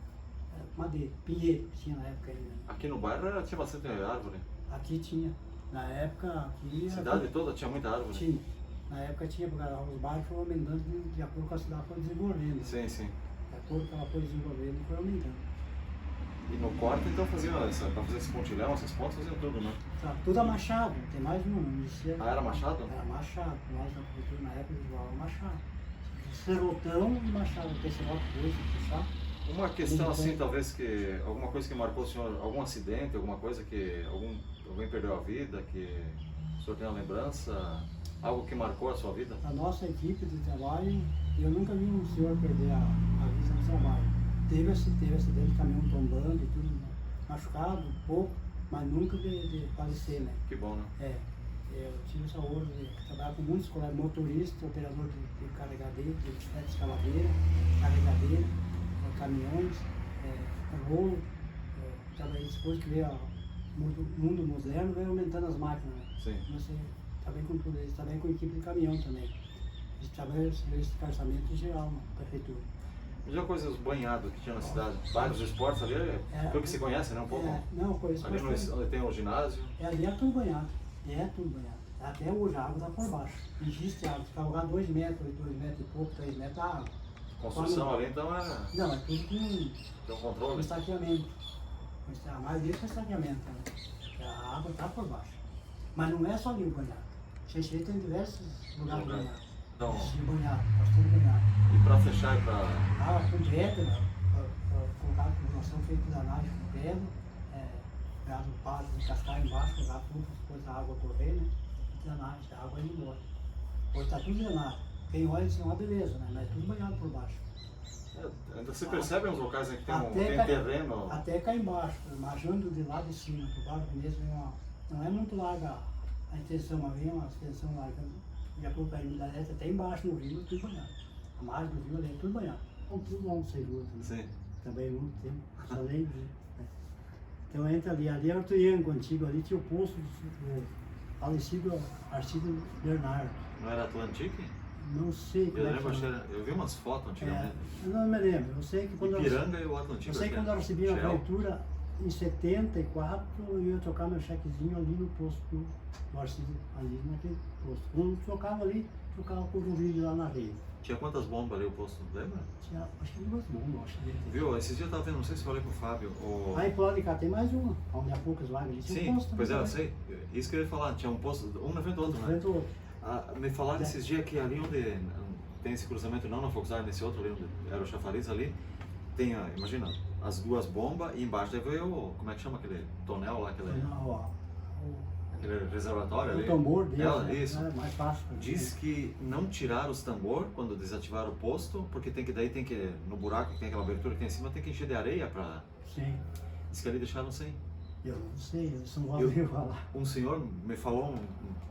madeira, pinheiro que tinha na época ainda. Aqui no bairro tinha bastante árvore. Aqui tinha, na época, aqui... A cidade toda tinha muita árvore. Tinha. Na época tinha, os bairros foram aumentando de acordo com a cidade foi desenvolvendo. Sim, sim. De acordo com ela foi desenvolvendo, foi aumentando. E no corte, então, fazia para fazer esse pontilhão, essas pontas, faziam tudo, né? Tá, tudo a machado, tem mais um. Ah, era machado? Era machado, nós na prefeitura na época usávamos machado. Serotão e machado, tem serrote dois, puxar. Uma questão assim, talvez que, alguma coisa que marcou o senhor, algum acidente, alguma coisa que alguém perdeu a vida, que o senhor tem uma lembrança, algo que marcou a sua vida? A nossa equipe de trabalho, eu nunca vi um senhor perder a vida no trabalho. Teve acidente de caminhão tombando e tudo, né? Machucado, pouco, mas nunca de falecer, né? Que bom, né? Eu tive essa honra de trabalhar com muitos colegas, motorista, operador de carregadeira, de bicicleta escavadeira, carregadeira, caminhões, rolo. Trabalhei depois que veio o mundo moderno, veio aumentando as máquinas, né? Sim. Comecei a trabalhar com tudo isso, trabalhei com equipe de caminhão também. Trabalhei esse calçamento em geral na prefeitura. E já coisas banhadas que tinha na cidade? Vários esportes ali, pelo que se conhece, né? Um pouco. Não, conheço. Ali onde tem o ginásio. Ali é tudo banhado. É tudo banhado. Até hoje a água está por baixo. Existe água. Se carregar 2 metros, 2 metros e pouco, 3 metros, a água. Construção ali, então é. Não, é tudo Tem um com controle? estaqueamento. A maioria com estaqueamento. Né? A água está por baixo. Mas não é só ali o banhado. Xixi tem diversos lugares banhados. Então, De banhado, bastante banhado. e para fechar e para. Com pedra, colocar a tubulação feita de drenagem com pedra, pegar o passo de cascar embaixo, jogar tudo, depois a água correr, né? E drenagem, a água indo embora. Hoje está tudo drenado. Quem olha diz, uma beleza, né? Mas tudo banhado por baixo. Ainda você percebe uns locais em que tem, Até terreno. Até cá embaixo, marjando de lá de cima, por baixo mesmo, não é muito larga a extensão, mas vem uma extensão larga. De acordo com a umidade, até embaixo no rio, tudo banhado. A margem do rio ali é tudo banhado. Então, tudo lá no seguro também. Sim. Também muito tempo, só lembro. Né? Então entra ali é o Triângulo antigo, ali tinha o posto do falecido Arcido Bernardo. Não era Atlantique? Não sei como Eu é que lembro, chama. eu vi umas fotos antigamente. Eu não me lembro, eu sei que quando Ipiranga e o Atlantique. eu sei que quando eu recebi a prefeitura em 74, eu ia trocar meu chequezinho ali no posto do Arcido, ali naquele posto. Quando trocava ali, trocava por um vídeo lá na rede. Tinha quantas bombas ali o posto, lembra? Tinha, acho que duas bombas, acho que devia ter. Viu, esses dias eu tava vendo, não sei se falei pro Fábio. Aí pro lado de cá tem mais uma, onde há poucas vagas ali. Sim, Um posto, pois é, eu né? sei. Isso que eu ia falar, tinha um posto, um na frente do outro, Um né? frente ao outro. Me falaram esses dias que ali onde tem esse cruzamento, não na Volkswagen, nesse outro ali, onde era o chafariz ali, tem, imagina, as duas bombas e embaixo deve ver o, como é que chama aquele tonel lá, aquele reservatório ali. O tambor dele, Isso. É mais fácil. Diz que não tiraram os tambor quando desativaram o posto, porque daí tem que, no buraco que tem aquela abertura que tem em cima, tem que encher de areia pra... Sim. Diz que ali deixaram sem. Eu não sei, eles não vão ouvir falar. Um senhor me falou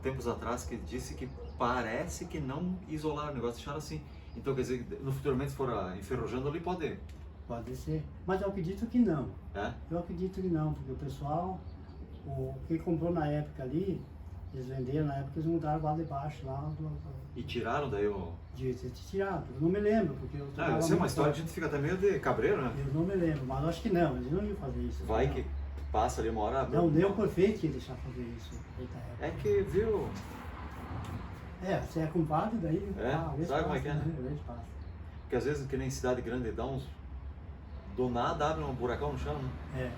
tempos atrás que disse que parece que não isolaram o negócio, deixaram assim. Então quer dizer, no futuramente se for enferrujando ali pode... Pode ser, mas eu acredito que não. É? Eu acredito que não, porque o pessoal, quem comprou na época ali, eles venderam na época, eles mudaram lá de baixo, lá E tiraram daí o... de ter tirado. Eu não me lembro, porque eu Ah, isso é uma história que a gente fica até meio de cabreiro, né? Eu não me lembro, mas eu acho que não, eles não iam fazer isso. Vai não. que passa ali uma hora... Não, nem o prefeito ia deixar fazer isso. É que, viu... Você é compadre daí... Sabe como é que é, né? Às vezes passa. Porque às vezes, que nem cidade grande, dá uns... Do nada abre um buracão no chão, né?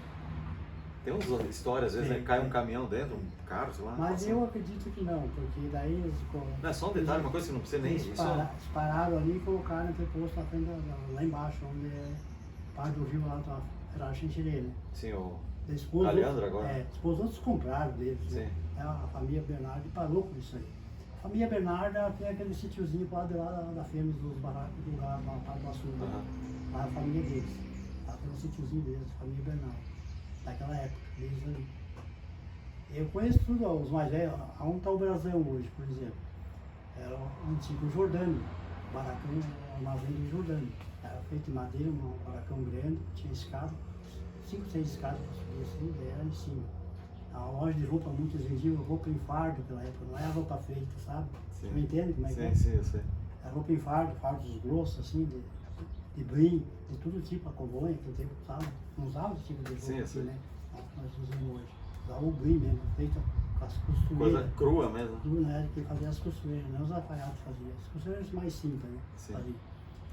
Tem umas histórias, às vezes, né? Cai um caminhão dentro, um carro, sei lá. Mas eu acredito que não, porque daí eles... Não, é só um detalhe, uma coisa que não precisa nem... Eles pararam ali e colocaram aquele posto na frente lá embaixo, onde é parte do rio lá, era a Xinxerê, né? Sim, o... Depois, Aleandro agora. Depois outros compraram deles. Sim. Né? A família Bernardo parou com isso aí. A família Bernardo tem aquele sítiozinho lá de lá da Fêmeas, dos barracos do lugar, lá do Açúcar. Lá a família deles. Lá tem um sítiozinho deles, a família Bernardo. Daquela época, deles ali. Eu conheço tudo, os mais velhos. Onde está o Brasão hoje, por exemplo? Era o antigo Jordânia, o barracão, o armazém do Jordânia. Era feito de madeira, um barracão grande, tinha escada. 5, 6 escadas para subir assim, daí era em cima. A loja de roupa, muitos vendiam roupa em fardo naquela época, não era roupa feita, sabe? Sim. Você me entende como é que é? Sim, eu sei. Era roupa em fardo, fardos grossos, assim, de brim, de todo tipo, a colônia, que o tempo usava. Não usava esse tipo de roupa Sim, eu assim, sei. né? Nós usamos hoje. Usava o brim mesmo, feito as costureiras. Coisa crua mesmo. Né, que fazia as costureiras, não os alfaiates faziam. As costureiras mais simples, né? Sim. Faziam.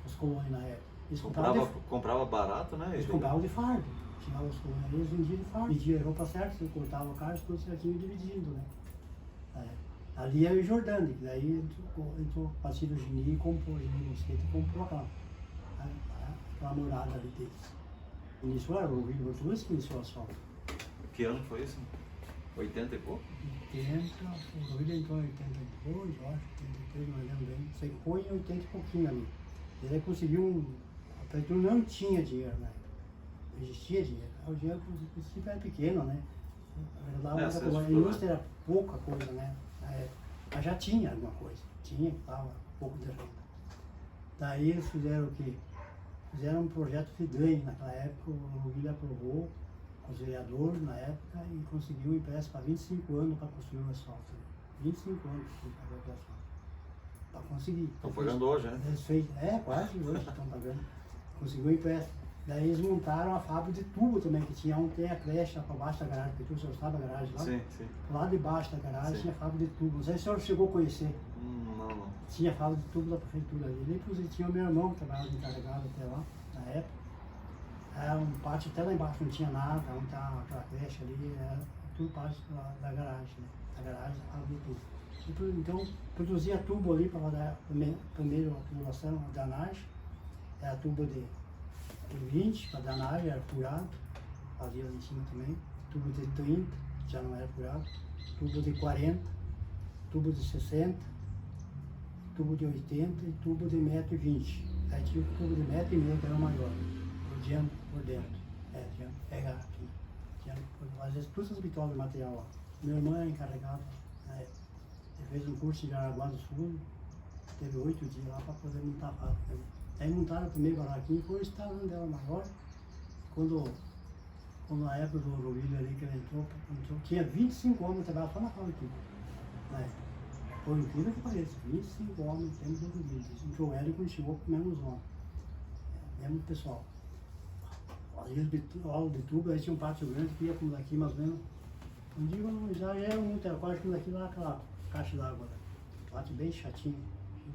Os colões na época. Eles Comprava barato, né? eles compravam de fardo. Tinha os colões, eles vendiam de fardo. Mediam a roupa certa, você cortava o carro, tudo certinho dividindo, né? Ali é o Jordânia, que daí entrou para cirurgia e comprou, o Gini Mosqueta e comprou aquela morada ali deles. Iniciou era o Rio Português que iniciou o asfalto. Que ano foi isso? 80 e pouco? 80, o Rio entrou em 82, eu acho, 83, não lembro bem. Sei que foi em 80 e pouquinho ali. Ele conseguiu a prefeitura não tinha dinheiro, né? Não existia dinheiro. O dinheiro, o princípio, era pequeno, né? A indústria era pouca coisa, né? Mas já tinha alguma coisa, tinha, estava pouco de renda. Daí eles fizeram o quê? Fizeram um projeto FIDANE naquela época, o William aprovou, com os vereadores na época, e conseguiu um empréstimo para 25 anos para construir o asfalto. 25 anos para fazer o asfalto. Para conseguir. Estão pagando hoje, né? Eles fez, quase hoje estão pagando. Conseguiu um empréstimo. Daí eles montaram a fábrica de tubo também, que tinha tem a creche para baixo da garagem, porque o senhor sabe a garagem lá? Sim, sim. Lá debaixo da garagem Sim. tinha fábrica de tubo. Não sei se o senhor chegou a conhecer. Não. Tinha fábrica de tubo da prefeitura ali. Inclusive tinha o meu irmão que trabalhava de encarregado até lá, na época. Era um pátio até lá embaixo, não tinha nada, onde estava aquela creche ali, era tudo pátio da garagem, né? A garagem, a fábrica de tubo. Então, produzia tubo ali para dar primeiro a tubulação, a drenagem. Era tubo de 20 para drenagem, era furado, fazia ali em cima também. Tubo de 30, já não era furado. Tubo de 40, tubo de 60, tubo de 80 e tubo de 1,20 m. Aí tinha o tubo de 1,5 m que era o maior, por diâmetro, por dentro. Tinha pegar aqui. Às vezes todas as bitolas de material lá. Meu irmão era encarregado, ele fez um curso em Jaraguá do Sul, teve 8 dias lá para poder montar a fábrica. Aí montaram o primeiro barraquinho e foi instalando dela maior. Quando na época do Roville ali que ele entrou, tinha 25 homens que trabalhavam só na fábrica. Foi incrível que pareça, 25 homens em termos de Roville. Entrou ela e quando chegou com menos homens. Mesmo pessoal. Fazia aula de tubo, aí tinha um pátio grande que ia como daqui mais ou menos. Um dia já era muito, era quase como daqui lá aquela caixa d'água. Pátio bem chatinho,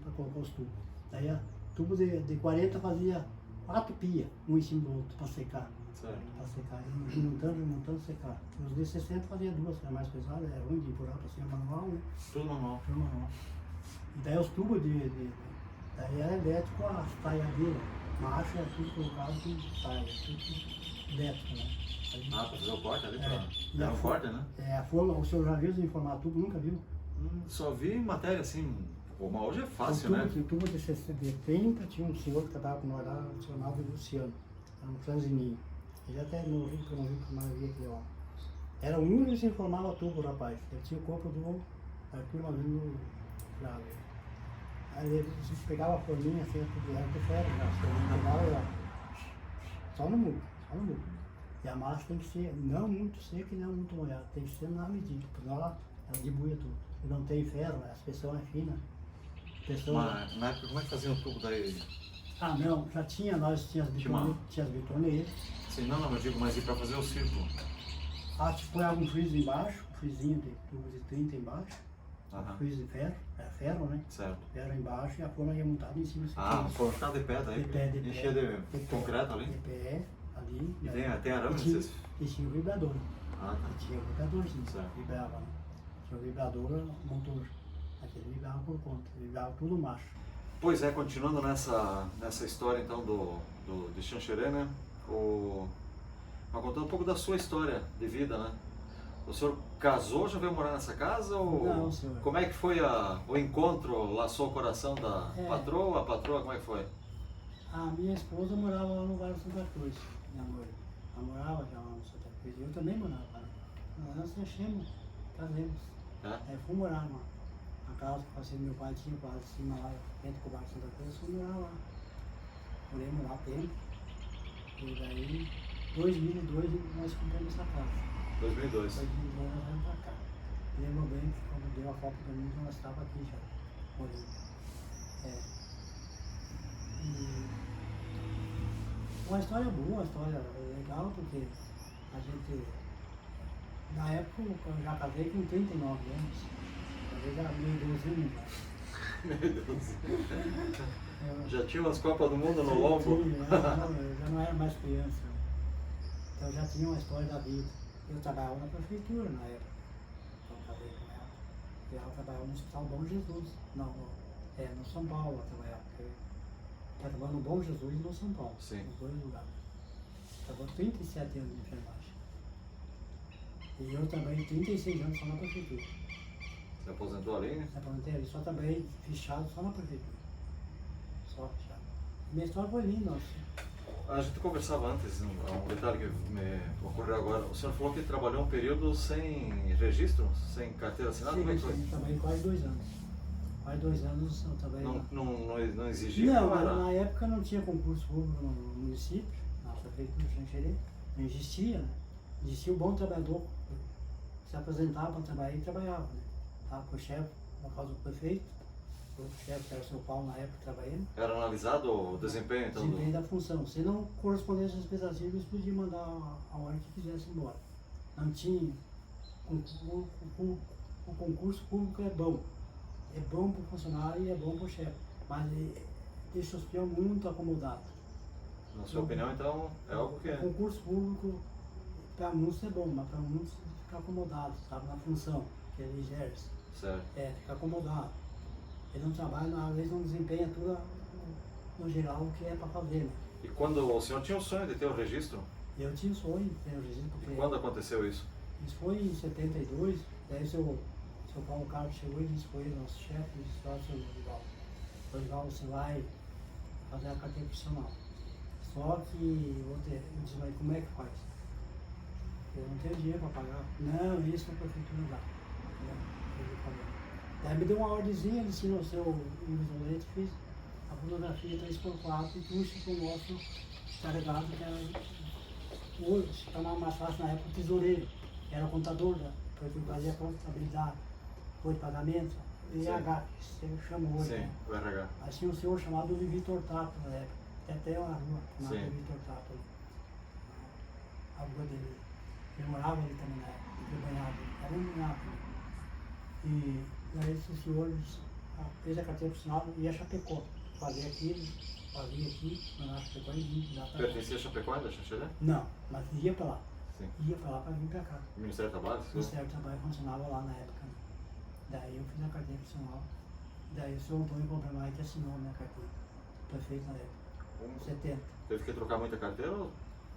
para colocar os tubos. Daí tubo de 40 fazia 4 pias, um em cima do outro, para secar. Para secar, e montando, secar. Os de 60 fazia 2, que era mais pesado, era ruim de empurrar para cima, manual, né? Tudo manual. Tudo manual. E daí os tubos daí era elétrico, as talhadeiras, macho era tudo colocado com talha, tudo elétrico, né? Para fazer o corte ali, E era um corte, né? A forma, o senhor já viu desenformar tubo, nunca viu? Só vi matéria assim, mas hoje é fácil, tubo, né? O tubo de 30 tinha um senhor que trabalhava com nós lá, chamava Luciano, era um franzininho. Ele até morreu, promovido por maravilha aqui, ó. Era o único que se informava tubo, rapaz. Ele tinha o corpo do Arthur Malino Flávio. Aí ele pegava a forminha assim, era de ferro, pegava lá. Só no muco. E a massa tem que ser não muito seca e não muito molhada, tem que ser na medida, porque ela debuia tudo. E não tem ferro, a inspeção é fina. Mas na época como é que fazia o tubo daí? Não, já tinha, nós tínhamos as bitoneiras. Sim, não, eu digo, mas e para fazer o círculo? Tipo, põe algum friso embaixo, um frisinho de tubo de 30 embaixo, friso de ferro, ferro, né? Certo. Ferro embaixo e a forma ia montada em cima. Foi ficar de pé daí? De pé. Enchia de concreto ali? De pé, ali. E tem arame nesses? E tinha o vibrador. Tá. Tinha o vibrador, sim, certo. Vibrava, né? Tinha o vibrador, motor. Aquele vibrava por conta, vibrava tudo macho. Pois é, continuando nessa história então de Xanxerê, né? Mas contando um pouco da sua história de vida, né? O senhor casou, já veio morar nessa casa? Ou não, senhor. Como é que foi o encontro, laçou o coração da patroa? A patroa, como é que foi? A minha esposa morava lá no Vale Santa Cruz, minha mãe. Ela morava já lá no Santa Cruz. Eu também morava lá. Nós fechamos, casamos. Aí fui morar na casa que passei meu pai tinha, quase de cima lá, dentro do Vale Santa Cruz, fui morar lá. Morei lá tempo. E daí, em 2002, nós compramos essa casa. 2002. 2002 nós viemos pra cá. Lembro bem que quando deu a foto pra mim, nós estávamos aqui já, morando. E uma história boa, uma história legal, porque a gente Na época eu já casei com 39 anos. Eu já meio idosinho já. Meu Deus. Eu- Já tinha umas Copas do Mundo no Sim, lombo? sim, eu já não era mais criança. Então eu já tinha uma história da vida. Eu trabalhava na prefeitura na época, quando eu casei com ela. E ela trabalhava no Hospital Bom Jesus. Não, no São Paulo ela trabalhava. Ela trabalhava no Bom Jesus e no São Paulo. Sim. Nos dois lugares. Trabalhou 37 anos de enfermagem. E eu trabalhei 36 anos só na prefeitura. Se aposentou ali, né? Na Plantéria, só trabalhei fichado só na prefeitura. Só fichado. Minha história foi linda, nossa. A gente conversava antes, um detalhe que me ocorreu agora. O senhor falou que trabalhou um período sem registro, sem carteira assinada? Como é que foi? Sim, trabalhei quase 2 anos. Quase 2 anos eu trabalhei lá. Não exigia? Não, Como era? na época não tinha concurso público no município, na prefeitura de Xanxerê. Não existia, né? Existia o bom trabalhador. Se apresentava para trabalhar e trabalhava, né? Estava com o chefe, no caso do prefeito, o chefe que era o seu Paulo na época trabalhando. Era analisado o desempenho, então? Desempenho da função. Se não correspondesse às expectativas, eles podiam mandar a hora que quisesse embora. Não tinha. O concurso público é bom. É bom para o funcionário e é bom para o chefe. Mas deixa os peões muito acomodados. Na sua opinião, então, é algo que O é. concurso público, para muitos é bom, mas para muitos fica acomodado, sabe, na função que ele exerce. Certo. Fica acomodado. Ele não trabalha, às vezes não desempenha tudo no geral o que é para fazer, né? E quando o senhor tinha o sonho de ter o registro? Eu tinha um sonho de ter o registro, E porque quando aconteceu isso? isso foi em 72, daí o seu Paulo Carlos chegou e disse para ele, nosso chefe, disse para o seu Dorival, você vai fazer a carteira profissional. Só que eu disse, mas como é que faz? Eu não tenho dinheiro para pagar. Não, isso a prefeitura dá. Ele falou. Daí me deu uma ordemzinha, ele ensinou o seu isolete, fez a fotografia 3x4 e trouxe para o nosso carregado, que era hoje, chamava mais fácil na época, o tesoureiro, que era o contador, porque fazia a contabilidade, foi de pagamento, EH, você chamou hoje. Sim, Né? o RH. Aí tinha um senhor chamado Levi Tortato na época, tem até uma rua chamada Sim. Levi Tortato ali, a rua dele. Ele morava ali também na época, ele banhado, era um banhado. E aí esse senhor fez a carteira profissional e ia a Chapecó, fazia aquilo, fazia aqui, mandava a Chapecó e vinha lá para cá. Pertencia a Chapecó ainda, Xanxerê? Não, mas ia para lá. Sim. Ia para lá para vir para cá. O Ministério do Trabalho? O Ministério do Trabalho funcionava lá na época. Né? Daí eu fiz a carteira profissional. Daí o senhor Antônio Complemar que assinou a minha carteira. Prefeito na época. 70. Teve que trocar muita carteira ou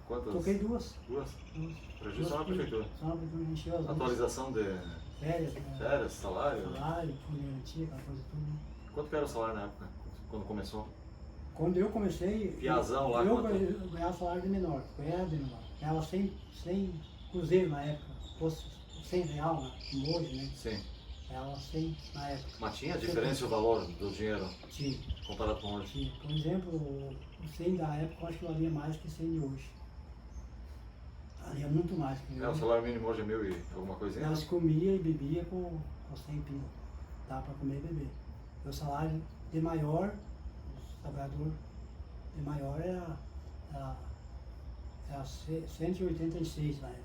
quantas? Toquei duas. Duas? Registro só na prefeitura. Só na prefeitura, encheu as duas. Atualização de Férias, né? férias, salário? Salário, fundo de garantia, aquela coisa tudo. Quanto que era o salário na época, quando começou? Quando eu comecei, Piazão lá, eu quanto? ganhava salário de menor, ganhava de menor. Ganhava 100 cruzeiro na época, fosse 100 real, né? Como hoje, né? Sim. Ganhava 100 na época. Mas tinha diferença o valor do dinheiro Tinha, comparado com hoje? tinha. Por exemplo, o 100 da época eu acho que valia mais que 100 de hoje. Valia muito mais que É, o hoje. salário mínimo hoje é 1.000 e alguma coisinha? Elas comiam e bebiam com 100 pila. Dava para comer e beber. O salário de maior, o trabalhador de maior era 186 na época,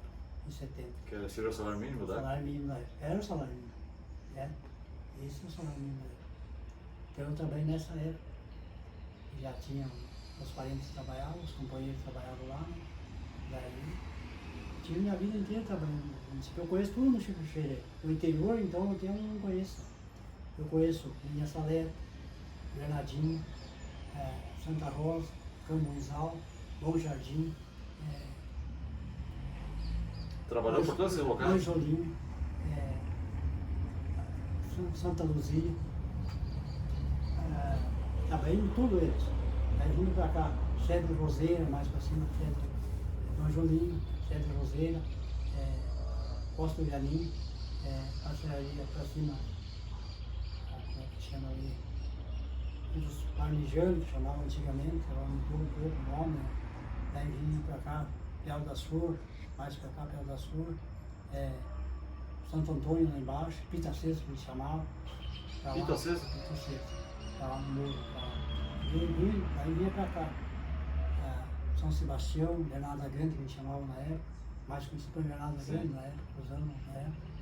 em 70. Que seria o salário mínimo O da época? salário mínimo da época. Era o salário mínimo. Esse é o salário mínimo da época. Então eu trabalhei nessa época. Já tinha os parentes que trabalhavam, os companheiros que trabalhavam lá. Né? Daí tive minha vida inteira trabalhando no município. Eu conheço tudo no Chico Xerê. O interior, então, eu não conheço. Eu conheço Linha Salé, Bernardinho, Santa Rosa, Cambuizal, Bom Jardim, Trabalhou por todos esses locais? Anjolim, Santa Luzia. Trabalhei em tudo eles. Aí vindo pra cá, Cedro Roseira, mais pra cima, Cedro Anjolim, Cedro Roseira, Costa do Janim, Parceiraria pra cima, como é que chama ali? Os parmigianos, que chamavam antigamente, chamavam todo o nome. Daí vinha pra cá, Piau das Flores, mais pra cá, Piau das Flores, Santo Antônio lá embaixo, Pitacês que eles chamavam. Pitacês? Pitacês, pra lá no muro. Aí vinha pra cá, São Sebastião, Bernarda Grande, que eles chamavam na época, mais conhecido por Invernada Sim. Grande na época, usando na época.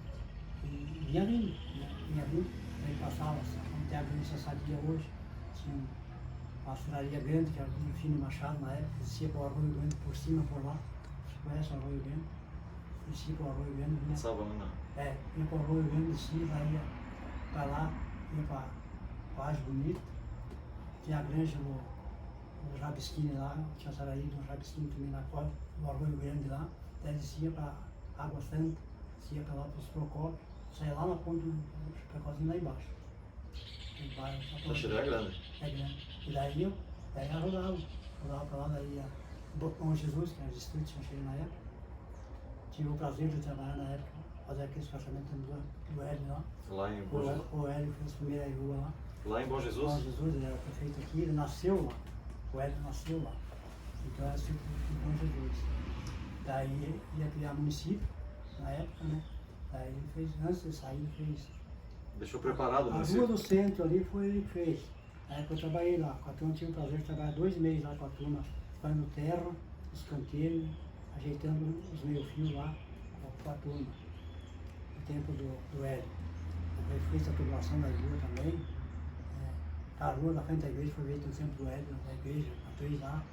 E vinha vindo, aí passava, como tem a grande sadia hoje, tinha uma serraria grande, que era do Fino Machado na época, descia para o Arroio Grande por cima, por lá, você conhece o Arroio Grande? Descia para o Arroio Grande, vinha, Passava lá ia para o Arroio Grande, descia, daí ia para lá, ia para Paz Bonito, tinha a granja no Rabisquine lá, tinha a serraria do Rabisquine também na costa, no Arroio Grande lá, daí descia para Água Santa, descia para lá para os Procópios, saía lá na ponta do Chapecozinho lá embaixo. Xanxerê é grande. É grande. E daí eu rodava para lá, daí ia Bom Jesus, que era distrito de Xanxerê na época. Tive o prazer de trabalhar na época, fazer aqueles caçamentos do Hélio lá. Lá em Bom Jesus. O Hélio fez a primeira rua lá. Lá em Bom Jesus? Bom Jesus, ele era prefeito aqui, ele nasceu lá. O Hélio nasceu lá. Então era tipo de Bom Jesus. Daí ia criar município, na época, né? Daí ele fez, antes de sair, ele fez. Deixou preparado o A município? rua do centro ali foi ele que fez. Na época eu trabalhei lá, com a turma, tive o prazer de trabalhar 2 meses lá com a turma, fazendo terra, os canteiros, ajeitando os meio-fios lá com a turma, no tempo do Hélio. Ele fez a tubulação da rua também. A rua da frente da igreja foi feita no tempo do Hélio, da igreja, a 3 lá,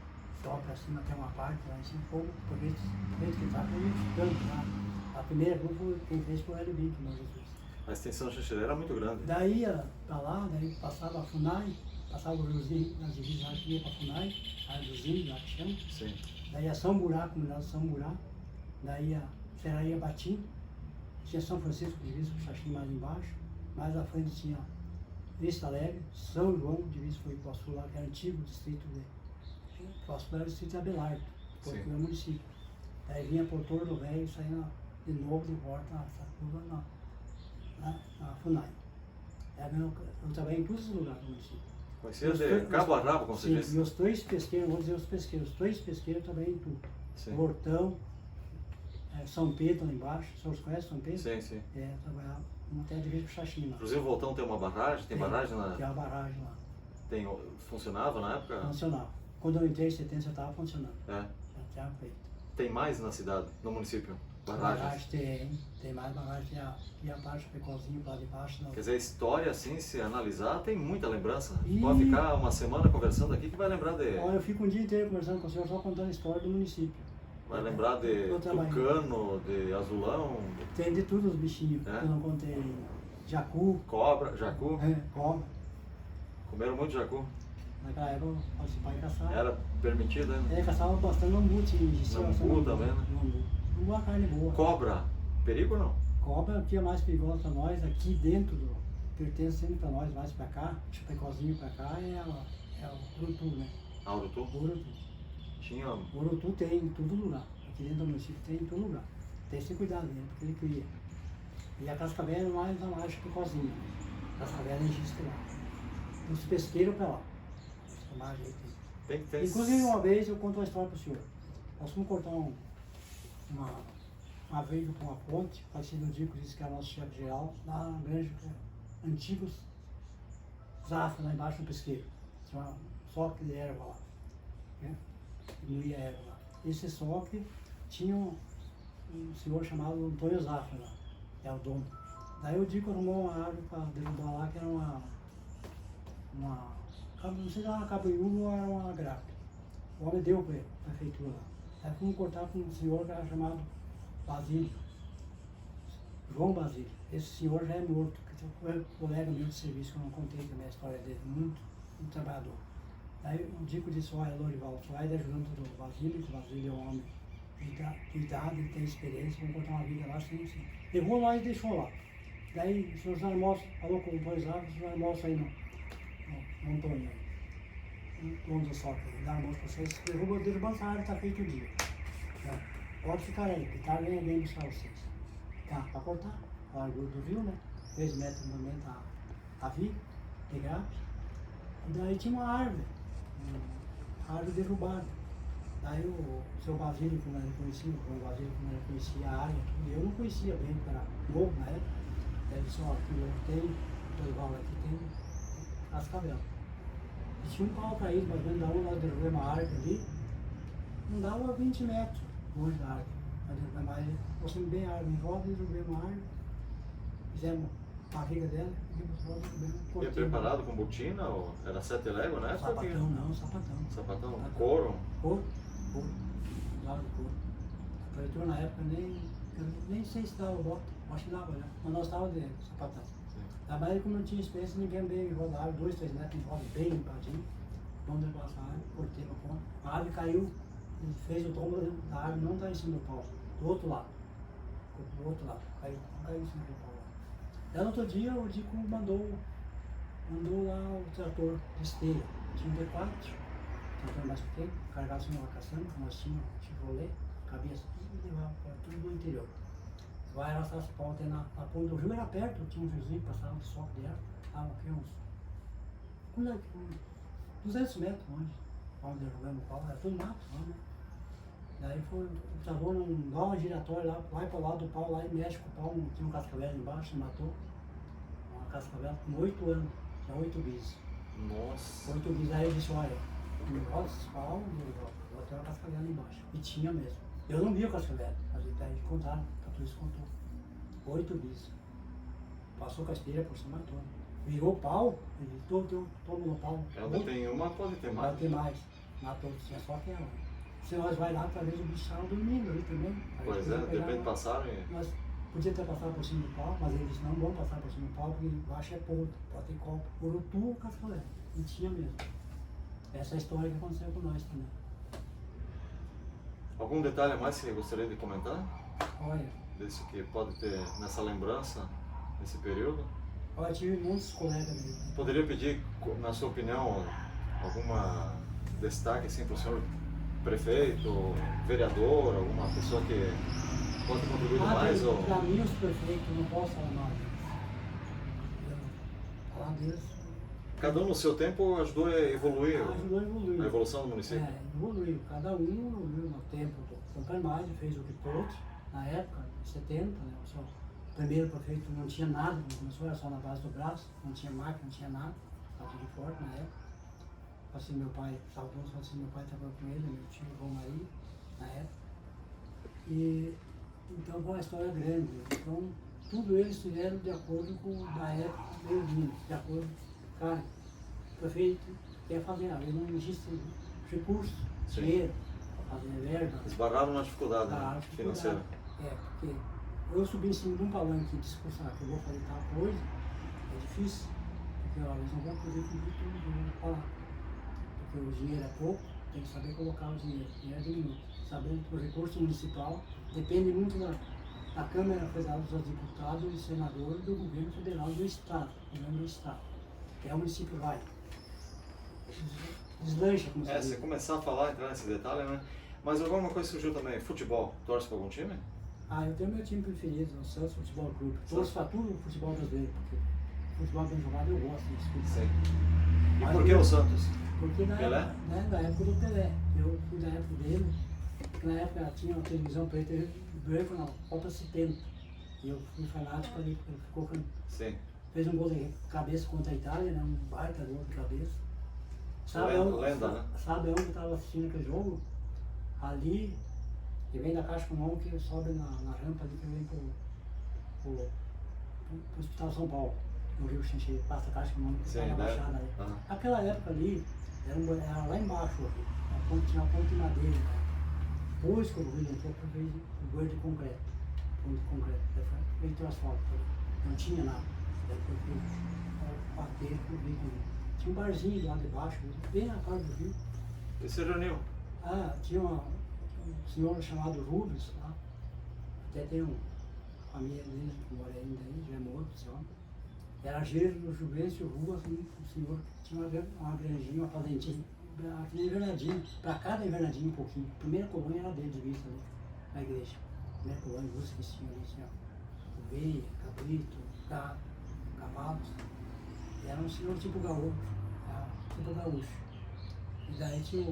só para cima tem uma parte lá em cima, pouco, por jeito que está, foi ficando lá. A primeira rua foi quem fez foi o Hélio Bico, meu Jesus. A extensão de Xanxerê era muito grande. Daí ia para lá, daí passava a FUNAI, passava o riozinho nas divisas lá que ia para a FUNAI, a riozinho lá que chama. Sim. Daí a São Burá, a comunidade de São Burá, daí a Serraria Batim, tinha São Francisco divisa com o Xaxim mais embaixo, mais à frente tinha Vista Alegre, São João, divisa foi Poço lá, que era antigo distrito de Poço era o distrito de Abelardo, porque era município. Daí vinha por Tordo Velho e saía de novo de volta na FUNAI. Eu trabalhei em todos os lugares do município. Conhecia de cabo a rabo, como você sim, disse? E os 3 pesqueiros, vou dizer os pesqueiros, 3 pesqueiros eu trabalhei em tudo. Sim. Hortão, São Pedro lá embaixo, o senhor conhece São Pedro? Sim, sim. Trabalhava até a divisa com Xaxim lá. Inclusive o Voltão tem uma barragem? Tem barragem na... Tem a barragem lá, Funcionava na época? funcionava. Quando eu entrei em 70 já estava funcionando, É. já tinha feito. Tem mais na cidade, no município? Barragem Barragens? tem mais barragem, tem a parte do Pecozinho lá de baixo. Quer dizer, a história, assim, se analisar, tem muita lembrança. E- Pode ficar uma semana conversando aqui que vai lembrar de... Olha, eu fico um dia inteiro conversando com o senhor só contando a história do município. Vai lembrar de Eu trabalhei. tucano, de azulão, Tem de tudo os bichinhos É? que eu não contei. Jacu, cobra, jacu. cobra. Comeram muito jacu. Naquela época eu participava e caçava. Era permitido, né? Caçava bastante lambu, tinha Lambu também, né? Lambu é uma carne boa. Cobra, perigo ou não? Cobra que é mais perigosa para nós, aqui dentro pertence sempre para nós, mais para cá, Chapecozinho para cá, é o Urutu, né? Aurutu? Urutu. Tinha... O Urutu tem em todo lugar. Aqui dentro do município tem em todo lugar. Tem que ter cuidado dele, porque ele cria. E a cascavel é mais Chapecozinho. A cascavel é registro lá. Os pesqueiros para lá. Mais jeito. Tem que ter... Inclusive, uma vez eu conto uma história para o senhor. Nós fomos cortar uma veiga com uma ponte, parecido no Dico, disse que era nosso chefe geral, lá na granja, antigos zafra lá embaixo no pesqueiro. Tinha um soque de erva lá, né? Moía erva lá. Esse soque tinha um senhor chamado Antônio Zafra lá, é o dono. Daí o Dico arrumou uma árvore para derrubar lá, que era uma não sei se era uma cabuiúva ou era uma grape. O homem deu para a prefeitura lá. Aí fomos cortar com um senhor que era chamado Basílio, João Basílio. Esse senhor já é morto, que foi colega meu de serviço, que eu não contei também a história dele, muito trabalhador. Aí o Dico disse, olha, Lorival, tu vai ajudando do Basílio, que o Basílio é um homem de idade, ele tem experiência, vamos cortar uma viga lá, sim. Levou lá e deixou lá. Daí o senhor almoça, falou com dois árvores, o senhor almoça aí no Antônio, dono do soque, dá almoço para vocês, derrubando essa árvore, está feito o dia. Pode ficar aí, que tá vem buscar vocês. Tá, para cortar, a largura do rio, né? 3 metros no momento a viga, de grape. E daí tinha uma árvore derrubada. Daí o seu Basílio, como ele conhecia, o Basílio, como ele conhecia a área, tudo, eu não conhecia bem, porque era novo na época. Ele disse, ó, aqui eu tenho, Dorival aqui tem cascavel. E tinha um pau caído, mas dentro da onde nós derrubamos uma árvore ali, não dava 20 metros longe da árvore. Mas gostamos bem a árvore em roda, derrubamos a árvore, fizemos a barriga dela, fizemos roda, derrubamos. E preparado com botina ou era 7 léguas na época? Sapatão não, sapatão. Sapatão? Couro? Couro, usava couro. A prefeitura na época nem sei se dava bota, acho que dava, né? Mas nós estávamos de sapatão. Trabalhei como não tinha experiência, ninguém bem rodava, 2, 3 metros em roda, bem limpadinho. Vamos passar a árvore, cortei uma ponta. A árvore caiu, fez o tombo da árvore, não está em cima do pau, do outro lado. Do outro lado, caiu em cima do pau. Aí no outro dia o Dico mandou lá o trator de esteira. Tinha um D4, trator mais pequeno, carregava assim uma caçamba, nós tínhamos Chevrolet, cabia assim e levava para tudo no interior. Vai arrastar esse pau até na ponta do rio, era perto, tinha um riozinho que passava um soco de água, estavam aqui uns 200 metros longe, onde derrubamos o pau, era tudo mato lá, né? Daí o trator não dá uma giratória lá, vai para o lado do pau lá e mexe com o pau, tinha um cascavel embaixo, matou. Uma cascavel com 8 anos, tinha 8 bis. Nossa! 8 bis, aí eu disse, olha, olha esse pau, vou ter uma cascavel embaixo. E tinha mesmo. Eu não vi o cascavel, mas daí contaram, a polícia contou. 8 bis. Passou com a esteira por cima toda. Virou o pau, ele todo no pau. Ela tem uma, pode ter mais. Pode ter mais. Matou, tinha só aquela. Se nós vai lá, talvez o bicho estava dormindo ali também. Pois é, de repente passaram e... Nós podia ter passado por cima do pau, mas eles não vão passar por cima do pau, porque embaixo é ponto, pode ter copo. Urutu ou cascavel. E tinha mesmo. Essa é a história que aconteceu com nós também. Algum detalhe a mais que você gostaria de comentar? Olha, Desse que pode ter nessa lembrança, nesse período? olha, tive muitos colegas ali. Poderia pedir, na sua opinião, alguma destaque assim, para o senhor prefeito, vereador, alguma pessoa que pode contribuir mais? Ou... Para mim, os prefeitos, não posso falar mal deles. Falar deles. Cada um no seu tempo ajudou a evoluir, Ajudou a evoluir. a evolução do município? Evoluiu. Cada um evoluiu no tempo do Campamagem, fez o que pôde. Na época, em 70, né? O primeiro prefeito não tinha nada, não começou, era só na base do braço, não tinha máquina, não tinha nada, estava tudo forte na época. Assim, meu pai, saudoso, assim, meu pai trabalhou com ele, meu tio João Maria, na época. E então foi uma história grande. Então, tudo eles fizeram de acordo com a época meio vindo, de acordo. Cara, o prefeito quer fazer nada, não existe recurso, dinheiro, fazer verba. Esbarraram na dificuldade financeira. Porque eu subi em cima de um palanque e discursar que eu vou fazer tal coisa, é difícil, porque ó, eles não vão poder cumprir tudo que eu vou falar. Porque o dinheiro é pouco, tem que saber colocar o dinheiro é diminuto. Sabendo que o recurso municipal depende muito da Câmara Federal dos Deputados e Senadores do Governo Federal do Estado, governo do Estado. Que é o município vai. Deslancha, como Se começar a falar, entrar nesse detalhe, né? Mas alguma coisa surgiu também, futebol, torce para algum time? Eu tenho meu time preferido, o Santos Futebol Clube. Torço para tudo o futebol brasileiro, porque o futebol bem jogado eu gosto disso. Sim. E por que o Santos? Porque Pelé? Da época do Pelé. Eu fui da época dele, porque na época tinha uma televisão preta e branco na Copa 70. E eu fui fanático ali, porque ele ficou Sim. fez um gol de cabeça contra a Itália, né? Um baita gol de cabeça. Lenda, né? Sabe onde eu estava assistindo aquele jogo? Ali, e vem da Caixa Econômica que sobe na rampa ali que vem pro Hospital São Paulo, no Rio Xanxerê, passa a Caixa Econômica, que está na Baixada ali. Aquela época ali, era lá embaixo, tinha uma ponte de madeira. Depois que o Rio entrou, fez o verde de concreto, ponte de concreto, feito asfalto, não tinha nada. Depois fez o bater com o vídeo. Tinha um barzinho lá debaixo, bem na cara do rio. E você reuniu? Tinha um senhor chamado Rubens lá, até tem uma família dele que mora ainda aí, já é morto esse homem. Era gerente do Juvencio Rua, assim, o senhor tinha uma granjinha, uma fazendinha, aqui na Invernadinho, para cada Invernadinho um pouquinho. A primeira colônia era dele de vista ali, na igreja. A primeira colônia, duas que tinha ali, tinha ovelha, cabrito, gado, cavalos. Era um senhor tipo gaúcho, E daí tinha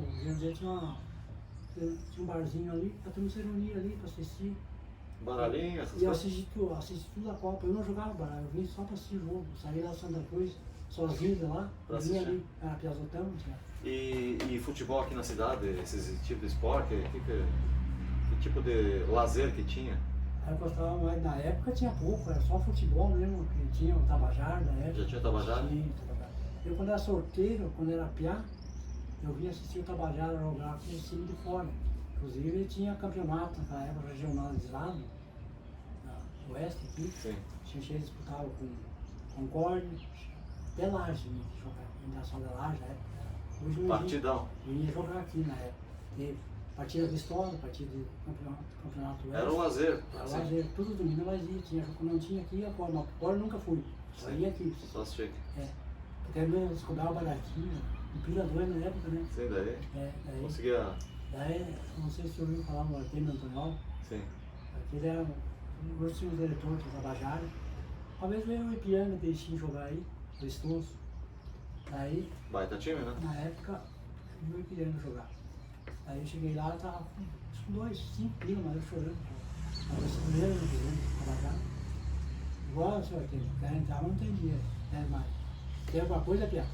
um barzinho ali, a turma se reunia ali para assistir. Baralhinho, essas E eu coisas? assisti tudo a Copa. Eu não jogava baralho, eu vim só para assistir o jogo. Saí lá de Santa Cruz, sozinho de lá, vinha ali, era Piazotão. E futebol aqui na cidade, esses tipos de esporte, o que Que tipo de lazer que tinha? Eu gostava mais, na época tinha pouco, era só futebol mesmo, que tinha o Tabajara na época. Já tinha Tabajara? Tinha Tabajara. Eu quando era solteiro, quando era piá, eu vinha assistir o Tabajara jogar com o time de fora. Inclusive ele tinha campeonato na época regionalizado, na oeste aqui. Sim. Xanxerê disputava com Concórdia, até Laje, né, ainda só da Laje na época. Hoje não Partidão. eu ia jogar aqui na época. Teve partida de história, partida de campeonato oeste. Era o lazer. Era Assim. lazer, tudo domingo nós ia, quando não tinha aqui, ia fora, mas fora nunca fui, só ia aqui. Só assistir. É, até mesmo eles cobravam baratinho, um pila dois na época, né? Sim, daí Daí, conseguia. não sei se você ouviu falar no Artemio Antoniol, Sim. aquele era o último diretor do Tabajara. Uma vez veio o Ipiranga deixei jogar aí, o Estonso. Daí, Baita time, né? na época, eu vi o Ipiranga jogar. Aí eu cheguei lá, eu tava com 5 pila, mas eu chorando. Mas eu primeiro no Ipiranga, Tabajara. Igual o senhor Artemio, quer entrar, mas não tem dinheiro, né? Mas tem alguma coisa, Pia?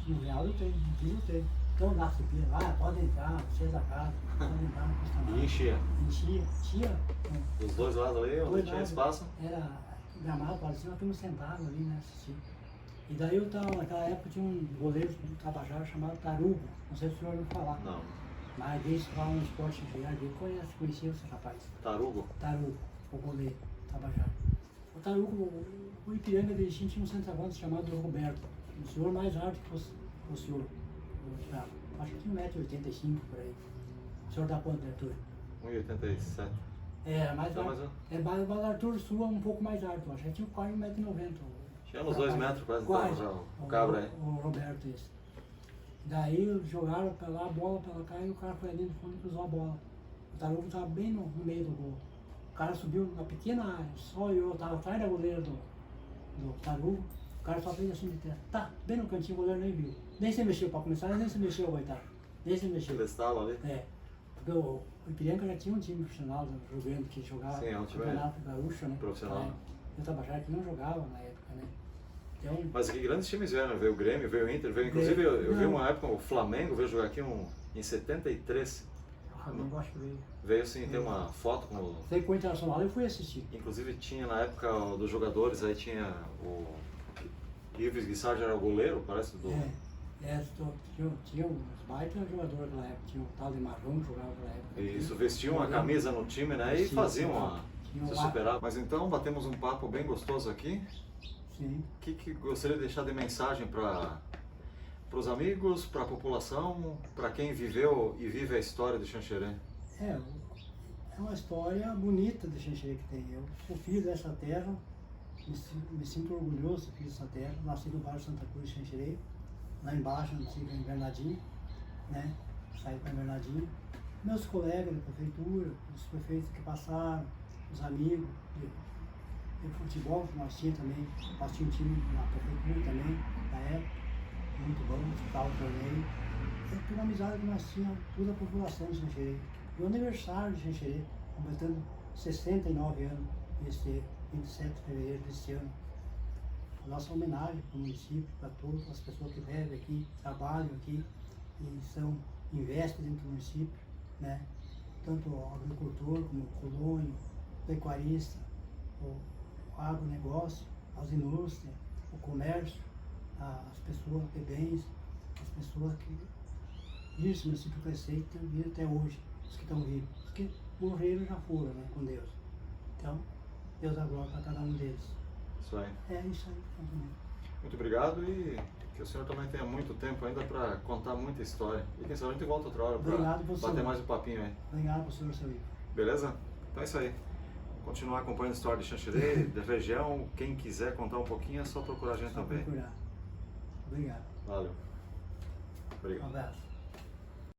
No real eu tenho, no Pia eu tenho. Então dá se Pia, pode entrar, vocês da casa, pode entrar, não custa nada. E enchia. Enchia, Dos dois lados ali, onde dois tinha lados. espaço. Era gramado, parecia uma turma sentada ali, né, assistir. E daí eu tava, naquela época tinha um goleiro do Tabajara chamado Tarugo, não sei se o senhor ouviu falar. Não. Mas desde que fala no esporte chegar dele, conhecia esse rapaz. Tarugo. Tarugo, o goleiro Tabajara. O Tarugo, o Ipiranga de Erechim tinha um centroavante chamado Roberto, um senhor mais alto que o senhor. Acho que tinha 1,85 m por aí. O senhor dá quanto, Arthur? 1,87. É, mais Então, alto. mas Mas o Arthur sua um pouco mais alto, acho que tinha quase 1,90 m. tinha uns 2 metros quase, Quase. então, já, o cabra aí. O Roberto, esse. Daí jogaram pra lá, a bola pra cá e o cara foi ali no fundo e cruzou a bola. O Tarugo estava bem no meio do gol. O cara subiu na pequena área, só eu estava atrás da goleira do Tarugo. O cara só fez assim de terra. Tá, bem no cantinho, o goleiro nem viu. Nem se mexeu, pra começar, ele nem se mexeu, coitado. Nem se mexeu. Aquele estalo ali. É, porque o Ipiranga já tinha um time profissional jogando, que jogava Sim, é um time campeonato gaúcho, né? profissional. É. E o Tabajara que não jogava na época, né? Então, Mas que grandes times vieram, veio o Grêmio, veio o Inter, veio inclusive eu vi uma época o Flamengo veio jogar aqui em 73. o Flamengo acho que veio. Veio assim, tem uma foto com o. Sei que o Internacional eu fui assistir. Inclusive tinha na época dos jogadores, aí tinha o Ives Guissard era o goleiro, parece do. Tinha uns baita jogadores naquela época, tinha o tal de Marrom que jogava naquela época. Isso, vestiam a camisa no time, né? E Sim, faziam tinha se lá. superar. Mas então batemos um papo bem gostoso aqui. Sim. O que gostaria de deixar de mensagem para os amigos, para a população, para quem viveu e vive a história de Xanxerê? É uma história bonita de Xanxerê que tem. Eu sou filho dessa terra, me sinto orgulhoso de ser filho dessa terra. Nasci no bairro Santa Cruz de Xanxerê, lá embaixo, nasci em Bernardinho, né? Saí para Bernardinho. Meus colegas da prefeitura, os prefeitos que passaram, os amigos de futebol que nós tínhamos também, nós tínhamos um time na prefeitura também, na época, muito bom, disputava o torneio. É tudo amizade que nós tínhamos, toda a população de Xanxerê. E o aniversário de Xanxerê, completando 69 anos, neste 27 de fevereiro deste ano. A nossa homenagem para o município, para todas as pessoas que vivem aqui, trabalham aqui e investem dentro do município, né? Tanto o agricultor como o colônio, o pecuarista, o agronegócio, as indústrias, o comércio, as pessoas de bens, as pessoas que viram esse município crescer e estão vivendo até hoje, os que estão vivos. Os que morreram já foram, né, com Deus. Então, Deus dá glória para cada um deles. Isso aí. É isso aí. Muito obrigado e que o senhor também tenha muito tempo ainda para contar muita história. E quem sabe a gente volta outra hora para bater mais um papinho aí. Obrigado, professor Silvio. Beleza? Então é isso aí. Continuar acompanhando a história de Xanxerê, da região. Quem quiser contar um pouquinho é só procurar a gente Só também. procurar. Obrigado. Valeu. Obrigado. Um abraço.